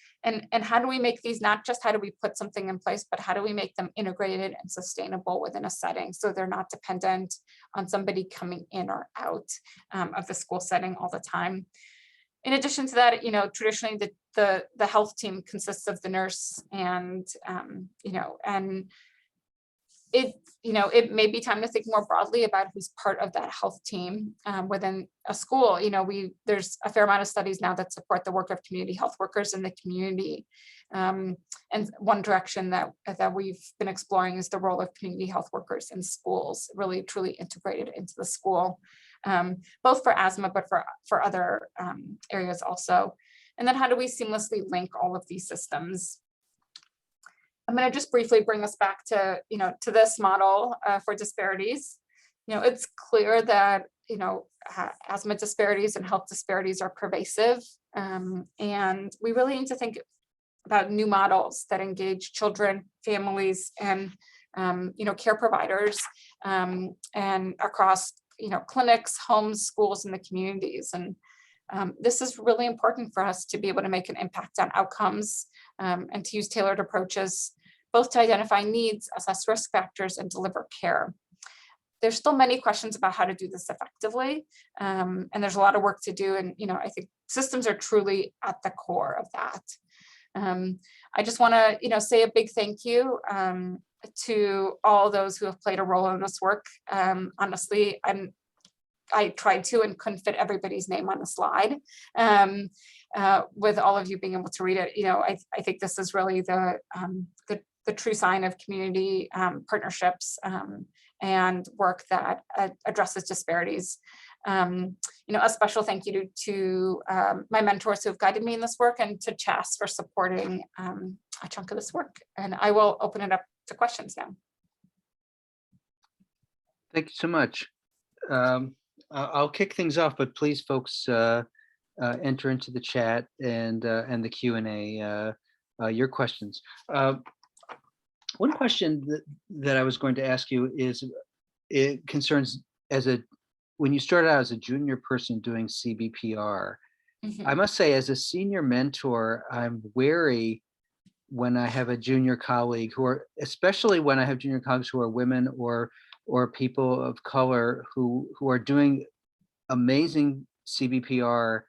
how do we make these, not just how do we put something in place, but how do we make them integrated and sustainable within a setting so they're not dependent on somebody coming in or out of the school setting all the time. In addition to that, traditionally the health team consists of the nurse and, and it may be time to think more broadly about who's part of that health team within a school. There's a fair amount of studies now that support the work of community health workers in the community. And one direction that we've been exploring is the role of community health workers in schools, really truly integrated into the school. Both for asthma, but for other areas also. And then how do we seamlessly link all of these systems? I'm going to just briefly bring us back to, to this model for disparities. It's clear that, asthma disparities and health disparities are pervasive. And we really need to think about new models that engage children, families, and, care providers and across clinics, homes, schools, and the communities. And this is really important for us to be able to make an impact on outcomes and to use tailored approaches, both to identify needs, assess risk factors, and deliver care. there's still many questions about how to do this effectively. And there's a lot of work to do. And, I think systems are truly at the core of that. I just want to, say a big thank you to all those who have played a role in this work. Honestly, I tried to and couldn't fit everybody's name on the slide. With all of you being able to read it, I think this is really the true sign of community partnerships and work that addresses disparities. A special thank you to my mentors who have guided me in this work, and to CHAS for supporting a chunk of this work. And I will open it up to questions now. Thank you so much. I'll kick things off, but please, folks, enter into the chat and the Q&A your questions. One question that I was going to ask you is, it concerns when you started out as a junior person doing CBPR. Mm-hmm. I must say, as a senior mentor, I'm wary when I have a junior colleague especially when I have junior colleagues who are women or people of color who are doing amazing CBPR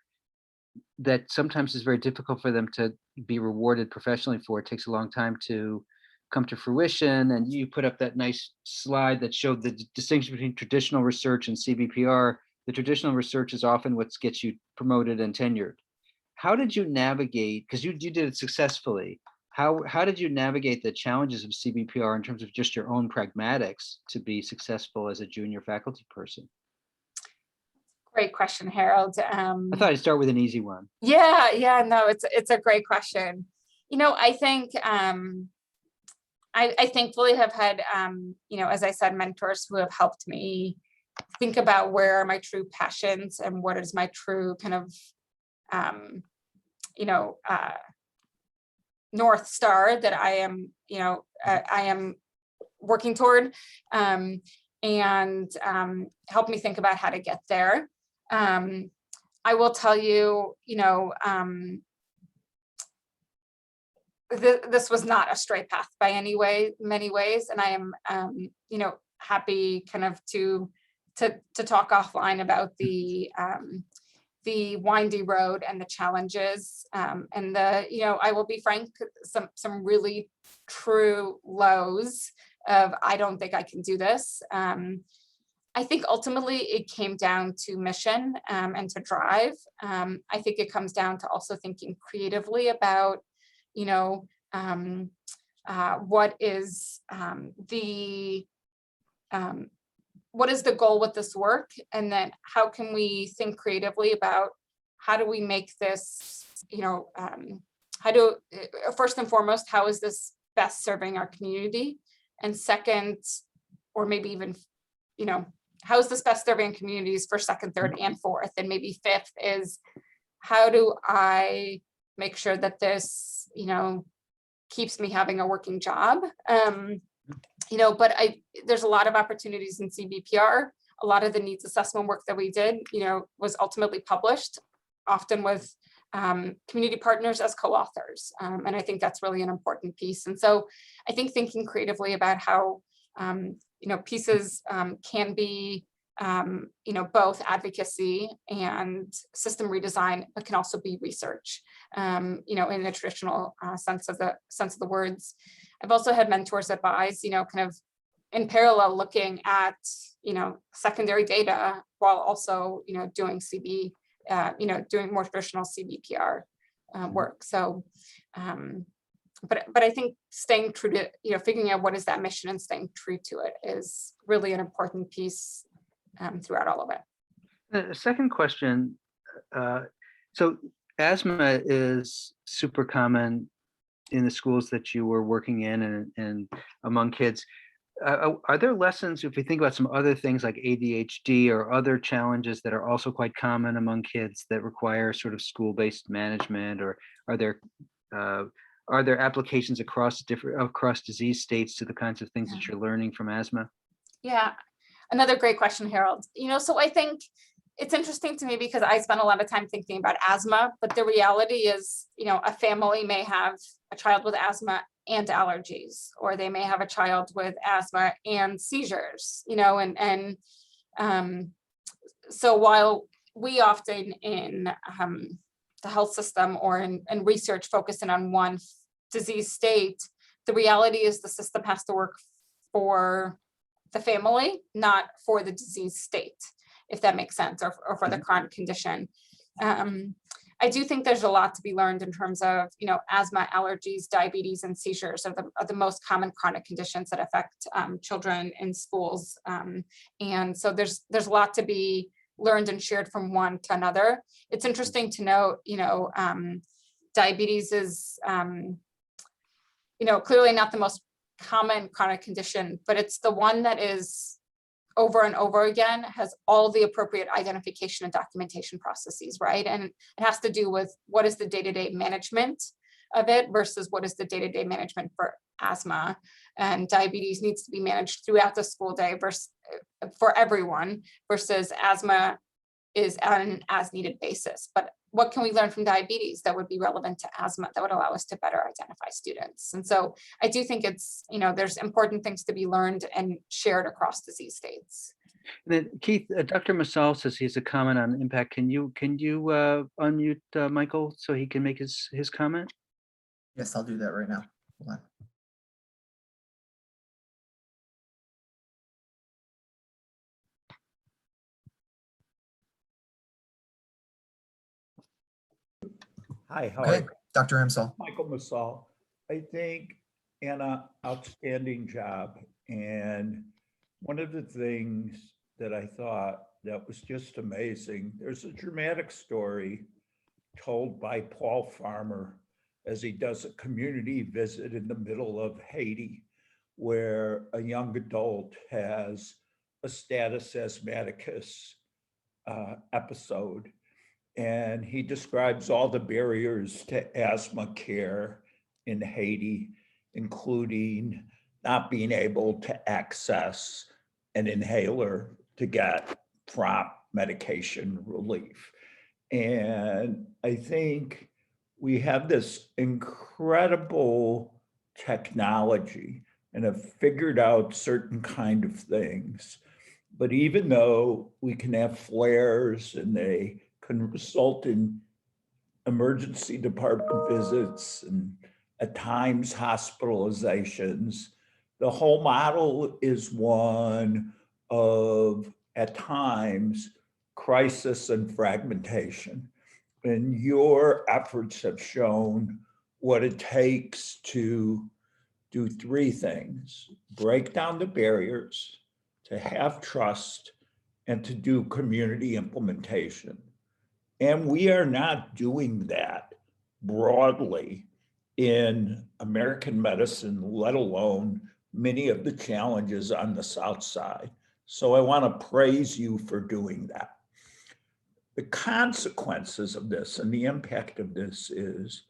that sometimes is very difficult for them to be rewarded professionally for. It takes a long time to come to fruition. And you put up that nice slide that showed the distinction between traditional research and CBPR. The traditional research is often what gets you promoted and tenured. How did you navigate, because you did it successfully, how did you navigate the challenges of CBPR in terms of just your own pragmatics to be successful as a junior faculty person? Great question, Harold. I thought I'd start with an easy one. Yeah, no, it's a great question. I think I thankfully have had, as I said, mentors who have helped me think about where are my true passions and what is my true kind of, North Star that I am, I am working toward, and help me think about how to get there. I will tell you, this was not a straight path by many ways. And I am, happy kind of to talk offline about the windy road and the challenges, and I will be frank, some really true lows of, I don't think I can do this. I think ultimately it came down to mission, and to drive. I think it comes down to also thinking creatively about, what is the goal with this work, and then how can we think creatively about how do we make this, first and foremost, how is this best serving our community, and second, or maybe even, how is this best serving communities for second, third, and fourth, and maybe fifth is, how do I make sure that this, keeps me having a working job? But there's a lot of opportunities in CBPR. A lot of the needs assessment work that we did, was ultimately published, often with community partners as co-authors. And I think that's really an important piece. And so I think thinking creatively about how, pieces can be, both advocacy and system redesign, but can also be research, in the traditional sense of the words. I've also had mentors advise, kind of in parallel looking at, secondary data while also, doing doing more traditional CBPR work. So, but I think staying true to, figuring out what is that mission and staying true to it is really an important piece throughout all of it. The second question, so asthma is super common in the schools that you were working in and among kids. Are there lessons, if we think about some other things like ADHD or other challenges that are also quite common among kids that require sort of school-based management, or are there applications across disease states to the kinds of things that you're learning from asthma? Yeah, another great question, Harold. So I think it's interesting to me because I spent a lot of time thinking about asthma, but the reality is, a family may have a child with asthma and allergies, or they may have a child with asthma and seizures, you know, so while we often in the health system or in research focusing on one disease state, the reality is the system has to work for the family, not for the disease state, if that makes sense, or for the chronic condition. I do think there's a lot to be learned in terms of, you know, asthma, allergies, diabetes, and seizures are the most common chronic conditions that affect children in schools. And so there's a lot to be learned and shared from one to another. It's interesting to note, you know, diabetes is, you know, clearly not the most common chronic condition, but it's the one that is over and over again has all the appropriate identification and documentation processes, right? And it has to do with what is the day-to-day management of it versus what is the day-to-day management for asthma. And diabetes needs to be managed throughout the school day versus for everyone, versus asthma is on an as-needed basis. But what can we learn from diabetes that would be relevant to asthma that would allow us to better identify students? And so I do think it's, you know, there's important things to be learned and shared across disease states. And then Keith, Dr. Masal says he has a comment on impact. Can you unmute Michael so he can make his comment? Yes, I'll do that right now. Hold on. Hi, how are Okay, you? Dr. Amsal. Michael Masal. I think Anna, outstanding job. And one of the things that I thought that was just amazing, there's a dramatic story told by Paul Farmer as he does a community visit in the middle of Haiti, where a young adult has a status asthmaticus episode. And he describes all the barriers to asthma care in Haiti, including not being able to access an inhaler to get prompt medication relief. And I think we have this incredible technology and have figured out certain kind of things. But even though we can have flares and they can result in emergency department visits and at times hospitalizations, the whole model is one of, at times, crisis and fragmentation. And your efforts have shown what it takes to do three things: break down the barriers, to have trust, and to do community implementation. And we are not doing that broadly in American medicine, let alone many of the challenges on the South Side. So I want to praise you for doing that. The consequences of this and the impact of this is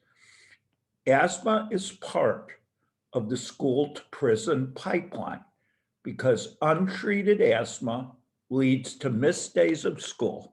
asthma is part of the school to prison pipeline because untreated asthma leads to missed days of school.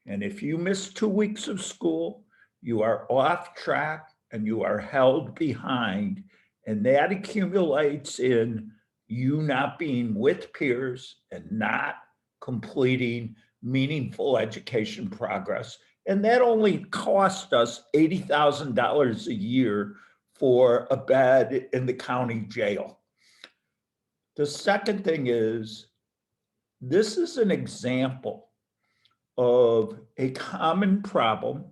And if you miss 2 weeks of school, you are off track and you are held behind. And that accumulates in you not being with peers and not completing meaningful education progress. And that only cost us $80,000 a year for a bed in the county jail. The second thing is, this is an example of a common problem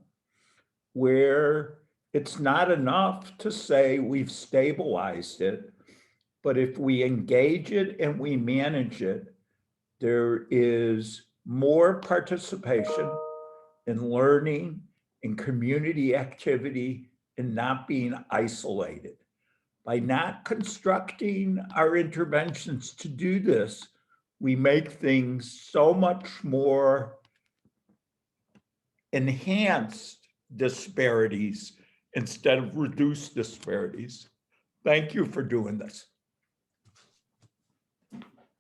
where it's not enough to say we've stabilized it, but if we engage it and we manage it, there is more participation in learning, in community activity, and not being isolated. By not constructing our interventions to do this, we make things so much more enhanced disparities instead of reduced disparities. Thank you for doing this.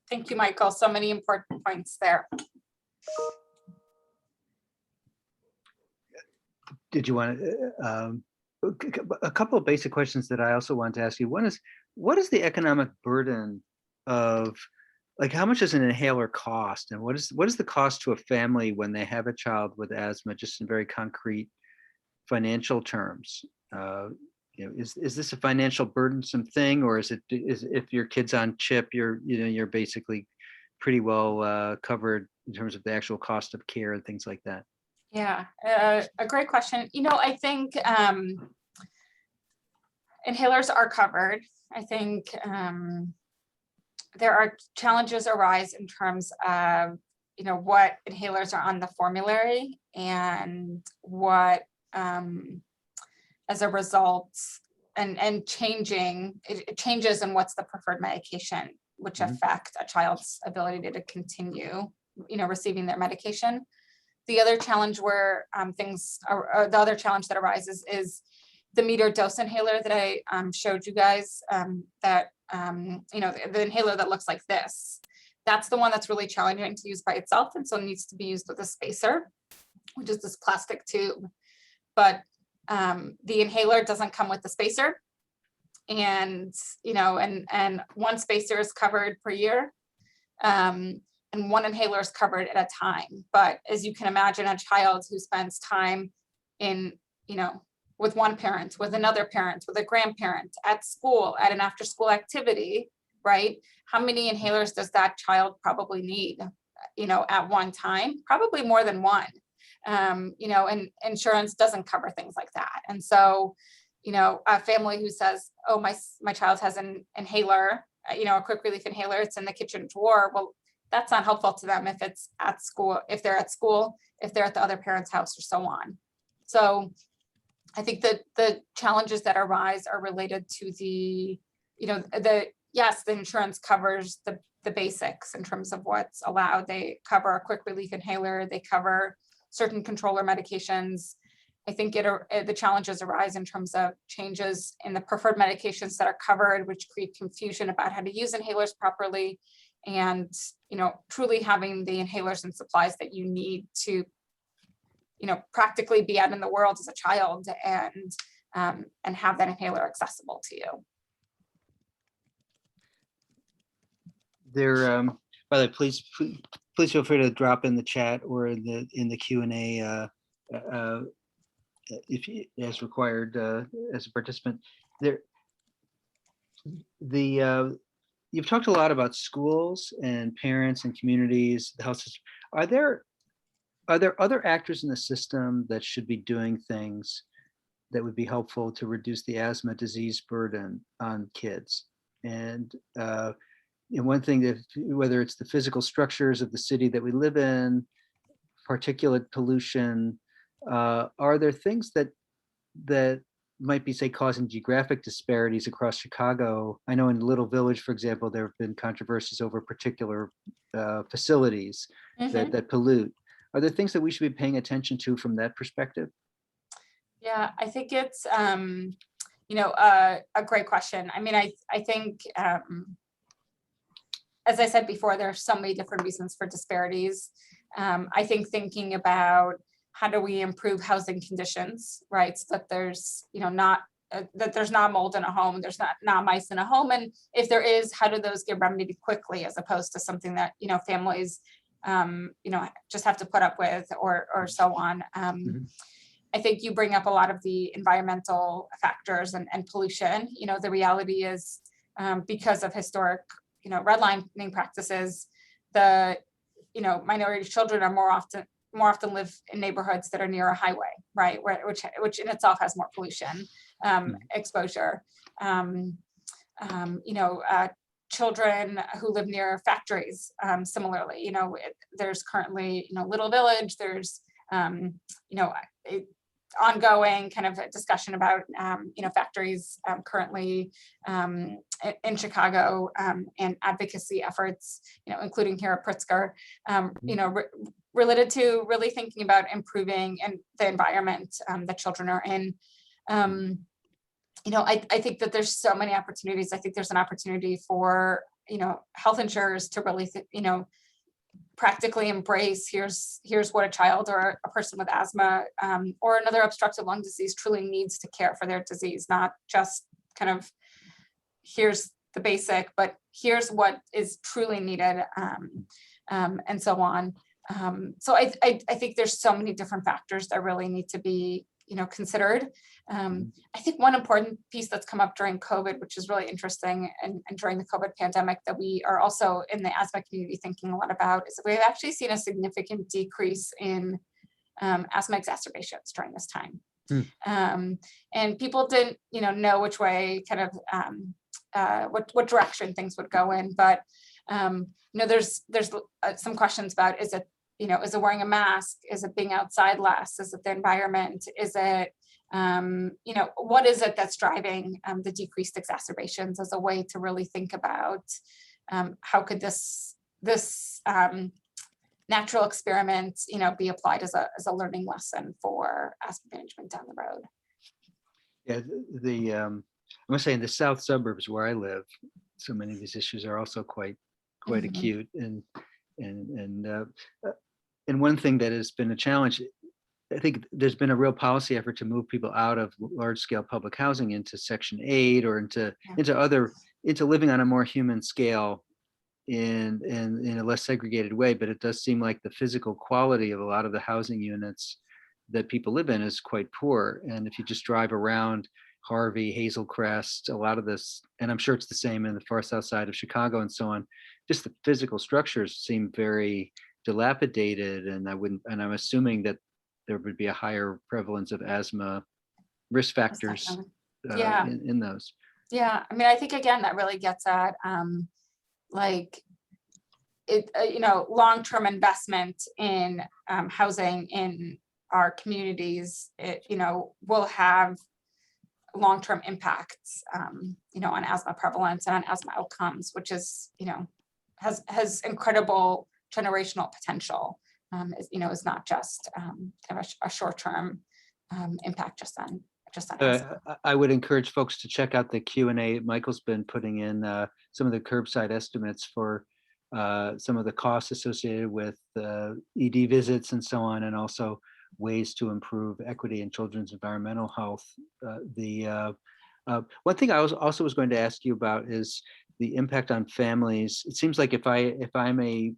Thank you, Michael. So many important points there. Did you want to, A couple of basic questions that I also wanted to ask you. One is, what is the economic burden of, like, how much does an inhaler cost, and what is the cost to a family when they have a child with asthma, just in very concrete financial terms? Is this a financial burdensome thing, or is if your kid's on CHIP, you're basically pretty well covered in terms of the actual cost of care and things like that? Yeah, a great question. I think inhalers are covered. I think there are challenges arise in terms of, what inhalers are on the formulary and what, as a result, and it changes in what's the preferred medication, which affect a child's ability to continue, receiving their medication. The other challenge where the other challenge that arises is the meter dose inhaler that I showed you guys, the inhaler that looks like this. That's the one that's really challenging to use by itself, and so it needs to be used with a spacer, which is this plastic tube. But the inhaler doesn't come with the spacer, and one spacer is covered per year. And one inhaler is covered at a time. But as you can imagine, a child who spends time in, with one parent, with another parent, with a grandparent, at school, at an after-school activity, right? How many inhalers does that child probably need, at one time? Probably more than one. And insurance doesn't cover things like that. And so, a family who says, oh, my child has an inhaler, a quick relief inhaler, it's in the kitchen drawer. Well, that's not helpful to them if it's at school, if they're at school, if they're at the other parent's house, or so on. So I think that the challenges that arise are related to the yes, the insurance covers the basics in terms of what's allowed. They cover a quick relief inhaler, they cover certain controller medications. I think the challenges arise in terms of changes in the preferred medications that are covered, which create confusion about how to use inhalers properly, and truly having the inhalers and supplies that you need to practically be out in the world as a child and have that inhaler accessible to you. By the way, please feel free to drop in the chat or in the Q&A if as required as a participant. You've talked a lot about schools and parents and communities, the health system. Are there other actors in the system that should be doing things that would be helpful to reduce the asthma disease burden on kids? And one thing that, whether it's the physical structures of the city that we live in, particulate pollution, are there things that might be, say, causing geographic disparities across Chicago? I know in Little Village, for example, there have been controversies over particular facilities that pollute. Are there things that we should be paying attention to from that perspective? Yeah, I think it's a great question. I mean, I think as I said before, there are so many different reasons for disparities. I think thinking about how do we improve housing conditions, right? So that there's, that there's not mold in a home, there's not mice in a home. And if there is, how do those get remedied quickly, as opposed to something that, families, just have to put up with or so on. I think you bring up a lot of the environmental factors and pollution. The reality is because of historic, redlining practices, the, minority children are more often live in neighborhoods that are near a highway, right? Which in itself has more pollution exposure. Children who live near factories, similarly, there's currently, Little Village, there's, ongoing kind of a discussion about, factories currently in Chicago and advocacy efforts, including here at Pritzker, related to really thinking about improving and the environment that children are in. I think that there's so many opportunities. I think there's an opportunity for, health insurers to really, practically embrace here's what a child or a person with asthma or another obstructive lung disease truly needs to care for their disease, not just kind of here's the basic, but here's what is truly needed, and so on. So I think there's so many different factors that really need to be, considered. I think one important piece that's come up during COVID, which is really interesting, and during the COVID pandemic that we are also in the asthma community thinking a lot about, is that we've actually seen a significant decrease in asthma exacerbations during this time. And people didn't, know which way kind of what direction things would go in, but there's some questions about, is it wearing a mask? Is it being outside less? Is it the environment? Is it, what is it that's driving the decreased exacerbations, as a way to really think about how could this natural experiment, be applied as a learning lesson for asthma management down the road. Yeah, I must say, in the south suburbs where I live, so many of these issues are also quite acute, and one thing that has been a challenge, I think there's been a real policy effort to move people out of large scale public housing into Section 8 or into living on a more human scale in a less segregated way. But it does seem like the physical quality of a lot of the housing units that people live in is quite poor. And if you just drive around Harvey, Hazel Crest, a lot of this, and I'm sure it's the same in the far south side of Chicago and so on, just the physical structures seem very dilapidated, and I'm assuming that there would be a higher prevalence of asthma risk factors in those. Yeah, I mean, I think again that really gets at long-term investment in housing in our communities. It will have long-term impacts on asthma prevalence and on asthma outcomes, which is has incredible generational potential. Is not just a short-term impact just on asthma. I would encourage folks to check out the Q&A. Michael's been putting in some of the curbside estimates for some of the costs associated with ED visits and so on, and also ways to improve equity in children's environmental health. One thing I also was going to ask you about is the impact on families. It seems like if I'm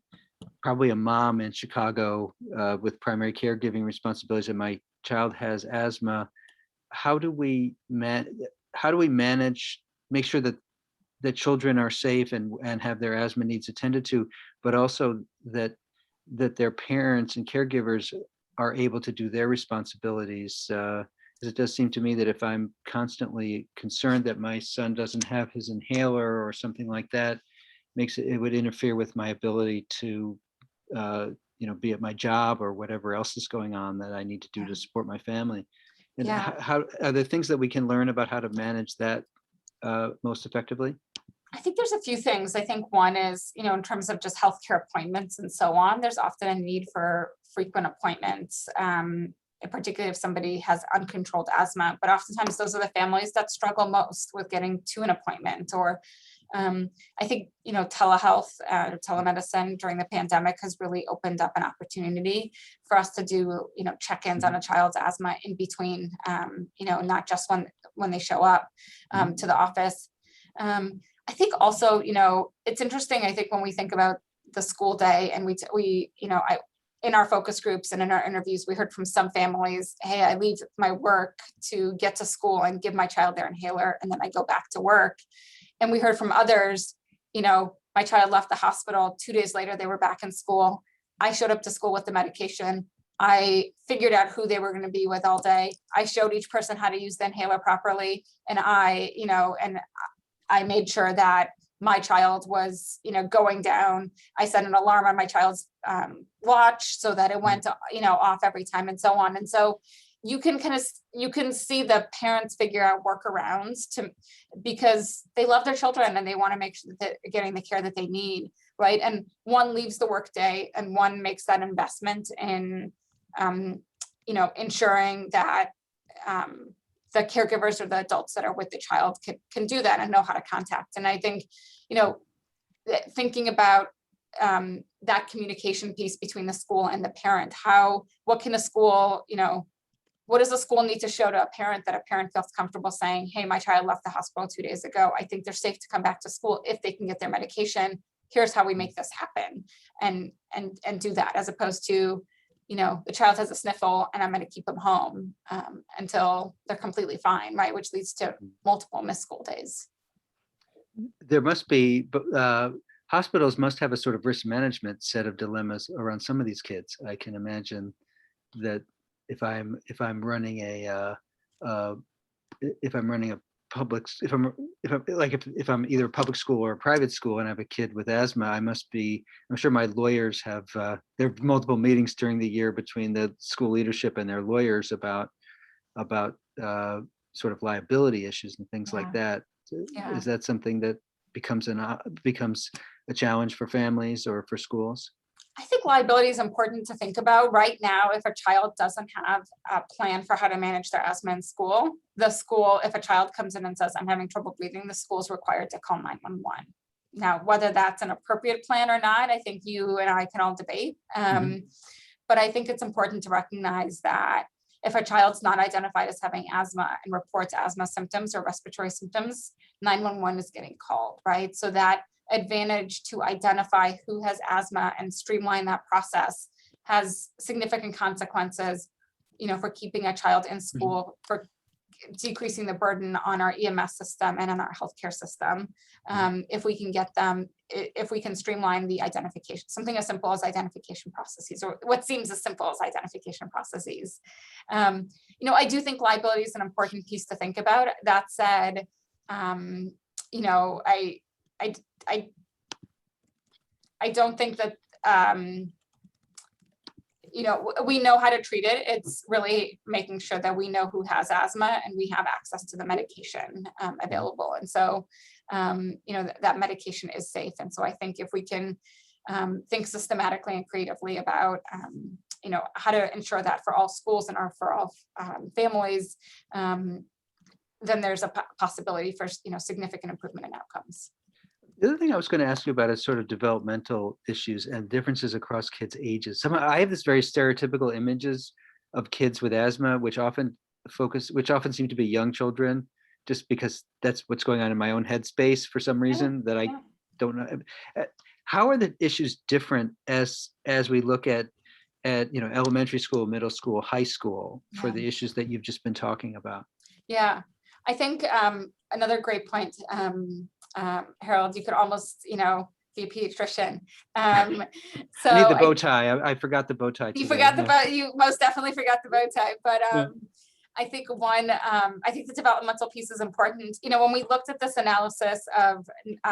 probably a mom in Chicago with primary caregiving responsibilities, and my child has asthma, how do we manage, make sure that the children are safe and have their asthma needs attended to, but also that their parents and caregivers are able to do their responsibilities? Because it does seem to me that if I'm constantly concerned that my son doesn't have his inhaler or something like that, it would interfere with my ability to be at my job or whatever else is going on that I need to do to support my family. And how are there things that we can learn about how to manage that most effectively? I think there's a few things. I think one is, in terms of just healthcare appointments and so on, there's often a need for frequent appointments, particularly if somebody has uncontrolled asthma. But oftentimes those are the families that struggle most with getting to an appointment. Or I think, telehealth, telemedicine during the pandemic has really opened up an opportunity for us to do, check-ins on a child's asthma in between, not just when they show up to the office. I think also, it's interesting, I think when we think about the school day, and in our focus groups and in our interviews, we heard from some families, hey, I leave my work to get to school and give my child their inhaler, and then I go back to work. And we heard from others, my child left the hospital, 2 days later, they were back in school. I showed up to school with the medication. I figured out who they were going to be with all day. I showed each person how to use the inhaler properly. And I made sure that my child was, going down. I set an alarm on my child's watch so that it went, off every time, and so on. And so you can see the parents figure out workarounds because they love their children and they want to make sure that they're getting the care that they need, right? And one leaves the workday and one makes that investment in, ensuring that the caregivers or the adults that are with the child can do that and know how to contact. And I think, thinking about that communication piece between the school and the parent. What can a school, what does a school need to show to a parent that a parent feels comfortable saying, hey, my child left the hospital 2 days ago. I think they're safe to come back to school if they can get their medication. Here's how we make this happen, and do that, as opposed to, the child has a sniffle and I'm going to keep them home until they're completely fine, right? Which leads to multiple missed school days. There must be, hospitals must have a sort of risk management set of dilemmas around some of these kids. I can imagine that if I'm running a public, if I'm either a public school or a private school and I have a kid with asthma, I'm sure my lawyers have, there are multiple meetings during the year between the school leadership and their lawyers about sort of liability issues and things like that. Yeah. Is that something that becomes a challenge for families or for schools? I think liability is important to think about. Right now, if a child doesn't have a plan for how to manage their asthma in school, if a child comes in and says, I'm having trouble breathing, the school is required to call 911. Now, whether that's an appropriate plan or not, I think you and I can all debate. But I think it's important to recognize that if a child's not identified as having asthma and reports asthma symptoms or respiratory symptoms, 911 is getting called, right? So that advantage to identify who has asthma and streamline that process has significant consequences, for keeping a child in school, for decreasing the burden on our EMS system and on our healthcare system. If we can get them, if we can streamline the identification, something as simple as identification processes, or what seems as simple as identification processes. I do think liability is an important piece to think about. That said, I don't think that, we know how to treat it. It's really making sure that we know who has asthma and we have access to the medication available. And so, that medication is safe. And so I think if we can think systematically and creatively about, how to ensure that for all schools and for all families, then there's a possibility for, significant improvement in outcomes. The other thing I was going to ask you about is sort of developmental issues and differences across kids' ages. I have this very stereotypical images of kids with asthma, which often seem to be young children, just because that's what's going on in my own headspace for some reason that I don't know. How are the issues different as we look at elementary school, middle school, high school for the issues that you've just been talking about? Yeah, I think another great point. Harold, you could almost, be a pediatrician. So I need the bow tie. I forgot the bow tie. You forgot the bow. You most definitely forgot the bow tie. But I think I think the developmental piece is important. When we looked at this analysis of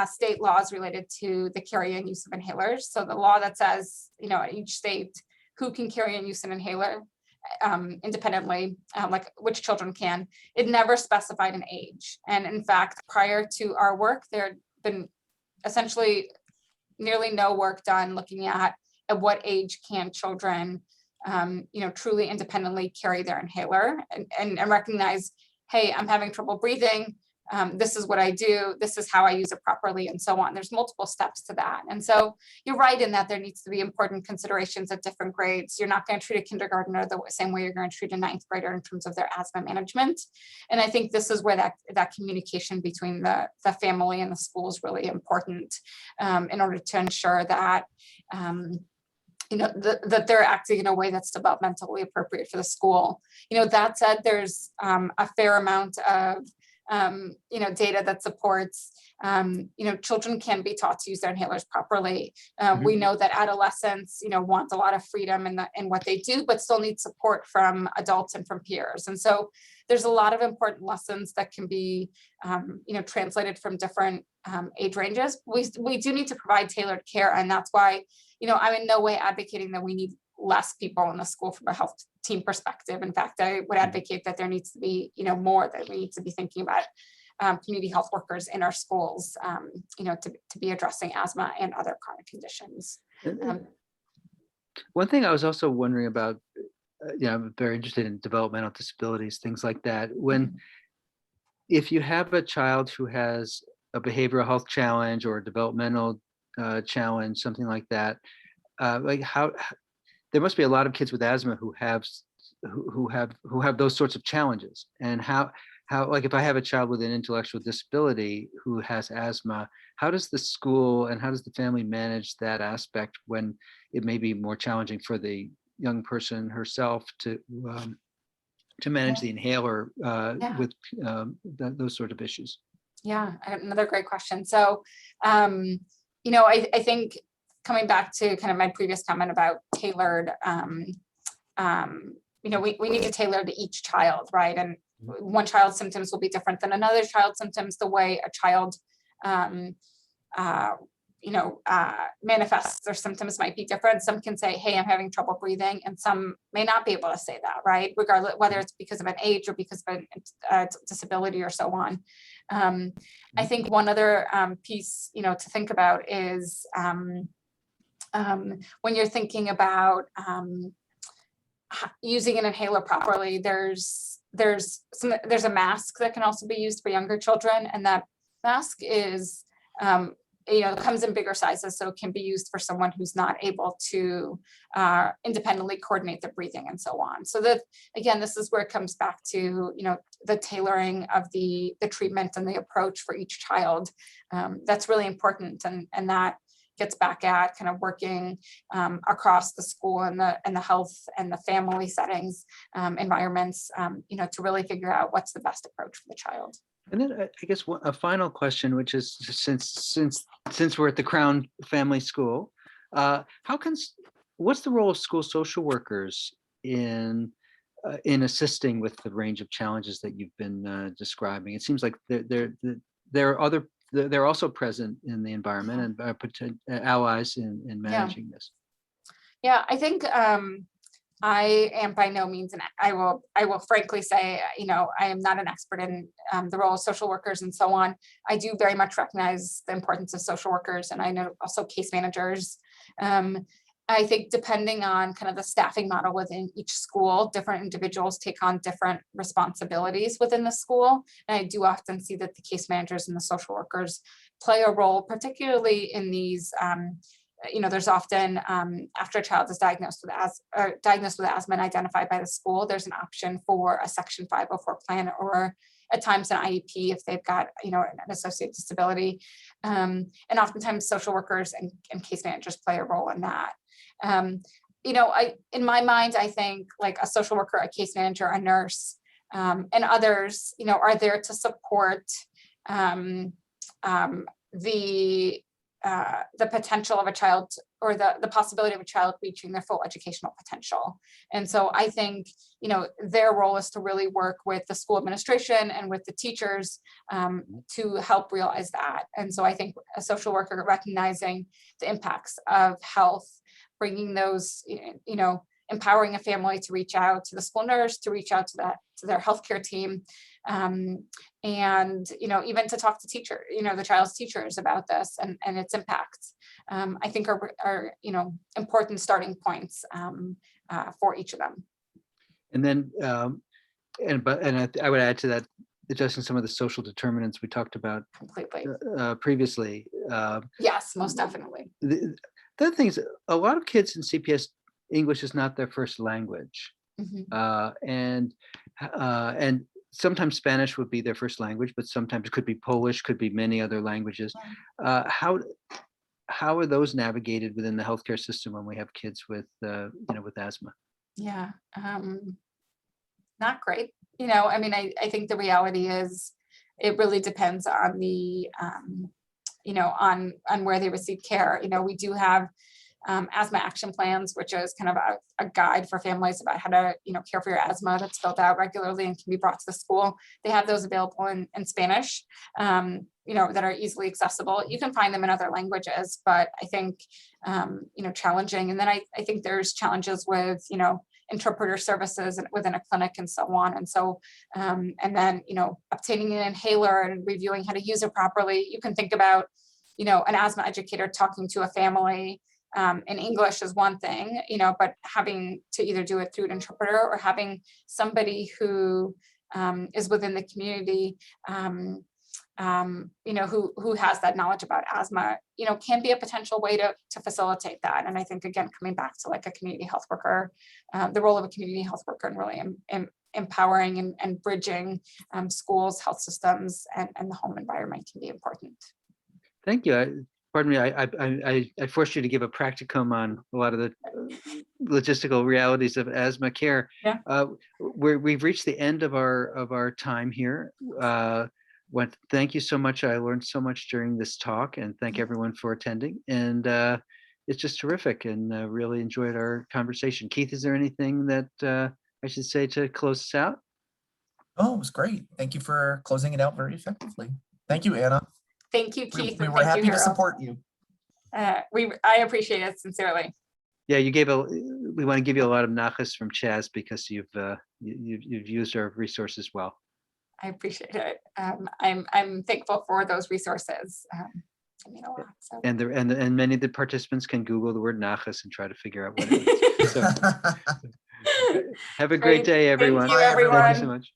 state laws related to the carry and use of inhalers, so the law that says, in each state who can carry and use an inhaler independently, like which children can, it never specified an age. And in fact, prior to our work, there had been essentially nearly no work done looking at what age can children, truly independently carry their inhaler and recognize, hey, I'm having trouble breathing. This is what I do. This is how I use it properly, and so on. There's multiple steps to that. And so you're right in that there needs to be important considerations at different grades. You're not going to treat a kindergartner the same way you're going to treat a ninth grader in terms of their asthma management. And I think this is where that communication between the family and the school is really important in order to ensure that that they're acting in a way that's developmentally appropriate for the school. That said, there's a fair amount of data that supports, children can be taught to use their inhalers properly. We know that adolescents, want a lot of freedom in what they do, but still need support from adults and from peers. And so there's a lot of important lessons that can be, translated from different age ranges. We do need to provide tailored care. And that's why, I'm in no way advocating that we need less people in the school from a health team perspective. In fact, I would advocate that there needs to be, more that we need to be thinking about community health workers in our schools, to be addressing asthma and other chronic conditions. One thing I was also wondering about, I'm very interested in developmental disabilities, things like that. If you have a child who has a behavioral health challenge or a developmental challenge, something like that. Like there must be a lot of kids with asthma who have those sorts of challenges. And how like if I have a child with an intellectual disability who has asthma, how does the school and how does the family manage that aspect when it may be more challenging for the young person herself to manage the inhaler with those sort of issues? Yeah, another great question. So, you know, I think coming back to kind of my previous comment about tailored, you know, we need to tailor to each child, right? And one child's symptoms will be different than another child's symptoms. The way a child, you know, manifests their symptoms might be different. Some can say, hey, I'm having trouble breathing, and some may not be able to say that, right? Regardless, whether it's because of an age or because of a disability or so on. I think one other piece, you know, to think about is when you're thinking about using an inhaler properly, there's a mask that can also be used for younger children, and that mask is you know, comes in bigger sizes, so it can be used for someone who's not able to independently coordinate their breathing and so on. So that, again, this is where it comes back to, you know, the tailoring of the treatment and the approach for each child. That's really important, and that gets back at kind of working across the school and the health and the family settings, environments, you know, to really figure out what's the best approach for the child. And then I guess a final question, which is since we're at the Crown Family School, what's the role of school social workers in assisting with the range of challenges that you've been describing? It seems like they're also present in the environment and allies in managing this. Yeah, I think I am by no means, and I will frankly say, you know, I am not an expert in the role of social workers and so on. I do very much recognize the importance of social workers, and I know also case managers. I think depending on kind of the staffing model within each school, different individuals take on different responsibilities within the school. And I do often see that the case managers and the social workers play a role, particularly in these you know, there's often after a child is diagnosed with asthma and identified by the school, there's an option for a Section 504 plan, or at times an IEP if they've got, you know, an associated disability. And oftentimes social workers and case managers play a role in that. You know, in my mind, I think like a social worker, a case manager, a nurse, and others, you know, are there to support the potential of a child, or the possibility of a child reaching their full educational potential. And so I think, you know, their role is to really work with the school administration and with the teachers to help realize that. And so I think a social worker recognizing the impacts of health, bringing those, you know, empowering a family to reach out to the school nurse, to reach out to their healthcare team, and, you know, even to talk to teacher, you know, the child's teachers about this and its impacts, I think are, you know, important starting points for each of them. And then, I would add to that, addressing some of the social determinants we talked about Completely. Previously. Yes, most definitely. The other thing is, a lot of kids in CPS, English is not their first language. And sometimes Spanish would be their first language, but sometimes it could be Polish, could be many other languages. How are those navigated within the healthcare system when we have kids with, you know, with asthma? Yeah, not great. You know, I mean, I think the reality is it really depends on the, you know, on where they receive care. You know, we do have asthma action plans, which is kind of a guide for families about how to, you know, care for your asthma, that's filled out regularly and can be brought to the school. They have those available in Spanish, you know, that are easily accessible. You can find them in other languages, but I think, you know, challenging. And then I think there's challenges with, you know, interpreter services within a clinic and so on. And so, and then, you know, obtaining an inhaler and reviewing how to use it properly. You can think about, you know, an asthma educator talking to a family in English is one thing, you know, but having to either do it through an interpreter or having somebody who is within the community you know, who has that knowledge about asthma, you know, can be a potential way to facilitate that. And I think, again, coming back to like a community health worker, the role of a community health worker and really empowering and bridging schools, health systems, and the home environment can be important. Thank you. Pardon me, I forced you to give a practicum on a lot of the logistical realities of asthma care. Yeah. We've reached the end of our time here. Thank you so much. I learned so much during this talk, and thank everyone for attending. And it's just terrific, and really enjoyed our conversation. Keith, is there anything that I should say to close us out? Oh, it was great. Thank you for closing it out very effectively. Thank you, Anna. Thank you, Keith. We and were thank happy you, to Harold. support you. I appreciate it sincerely. Yeah, we want to give you a lot of nachas from Chaz because you've used our resources well. I appreciate it. I'm thankful for those resources. I mean, a lot, so. And many of the participants can Google the word nachas and try to figure out what it is. So, have a great day, everyone. Thank you, everyone. Thank you so much.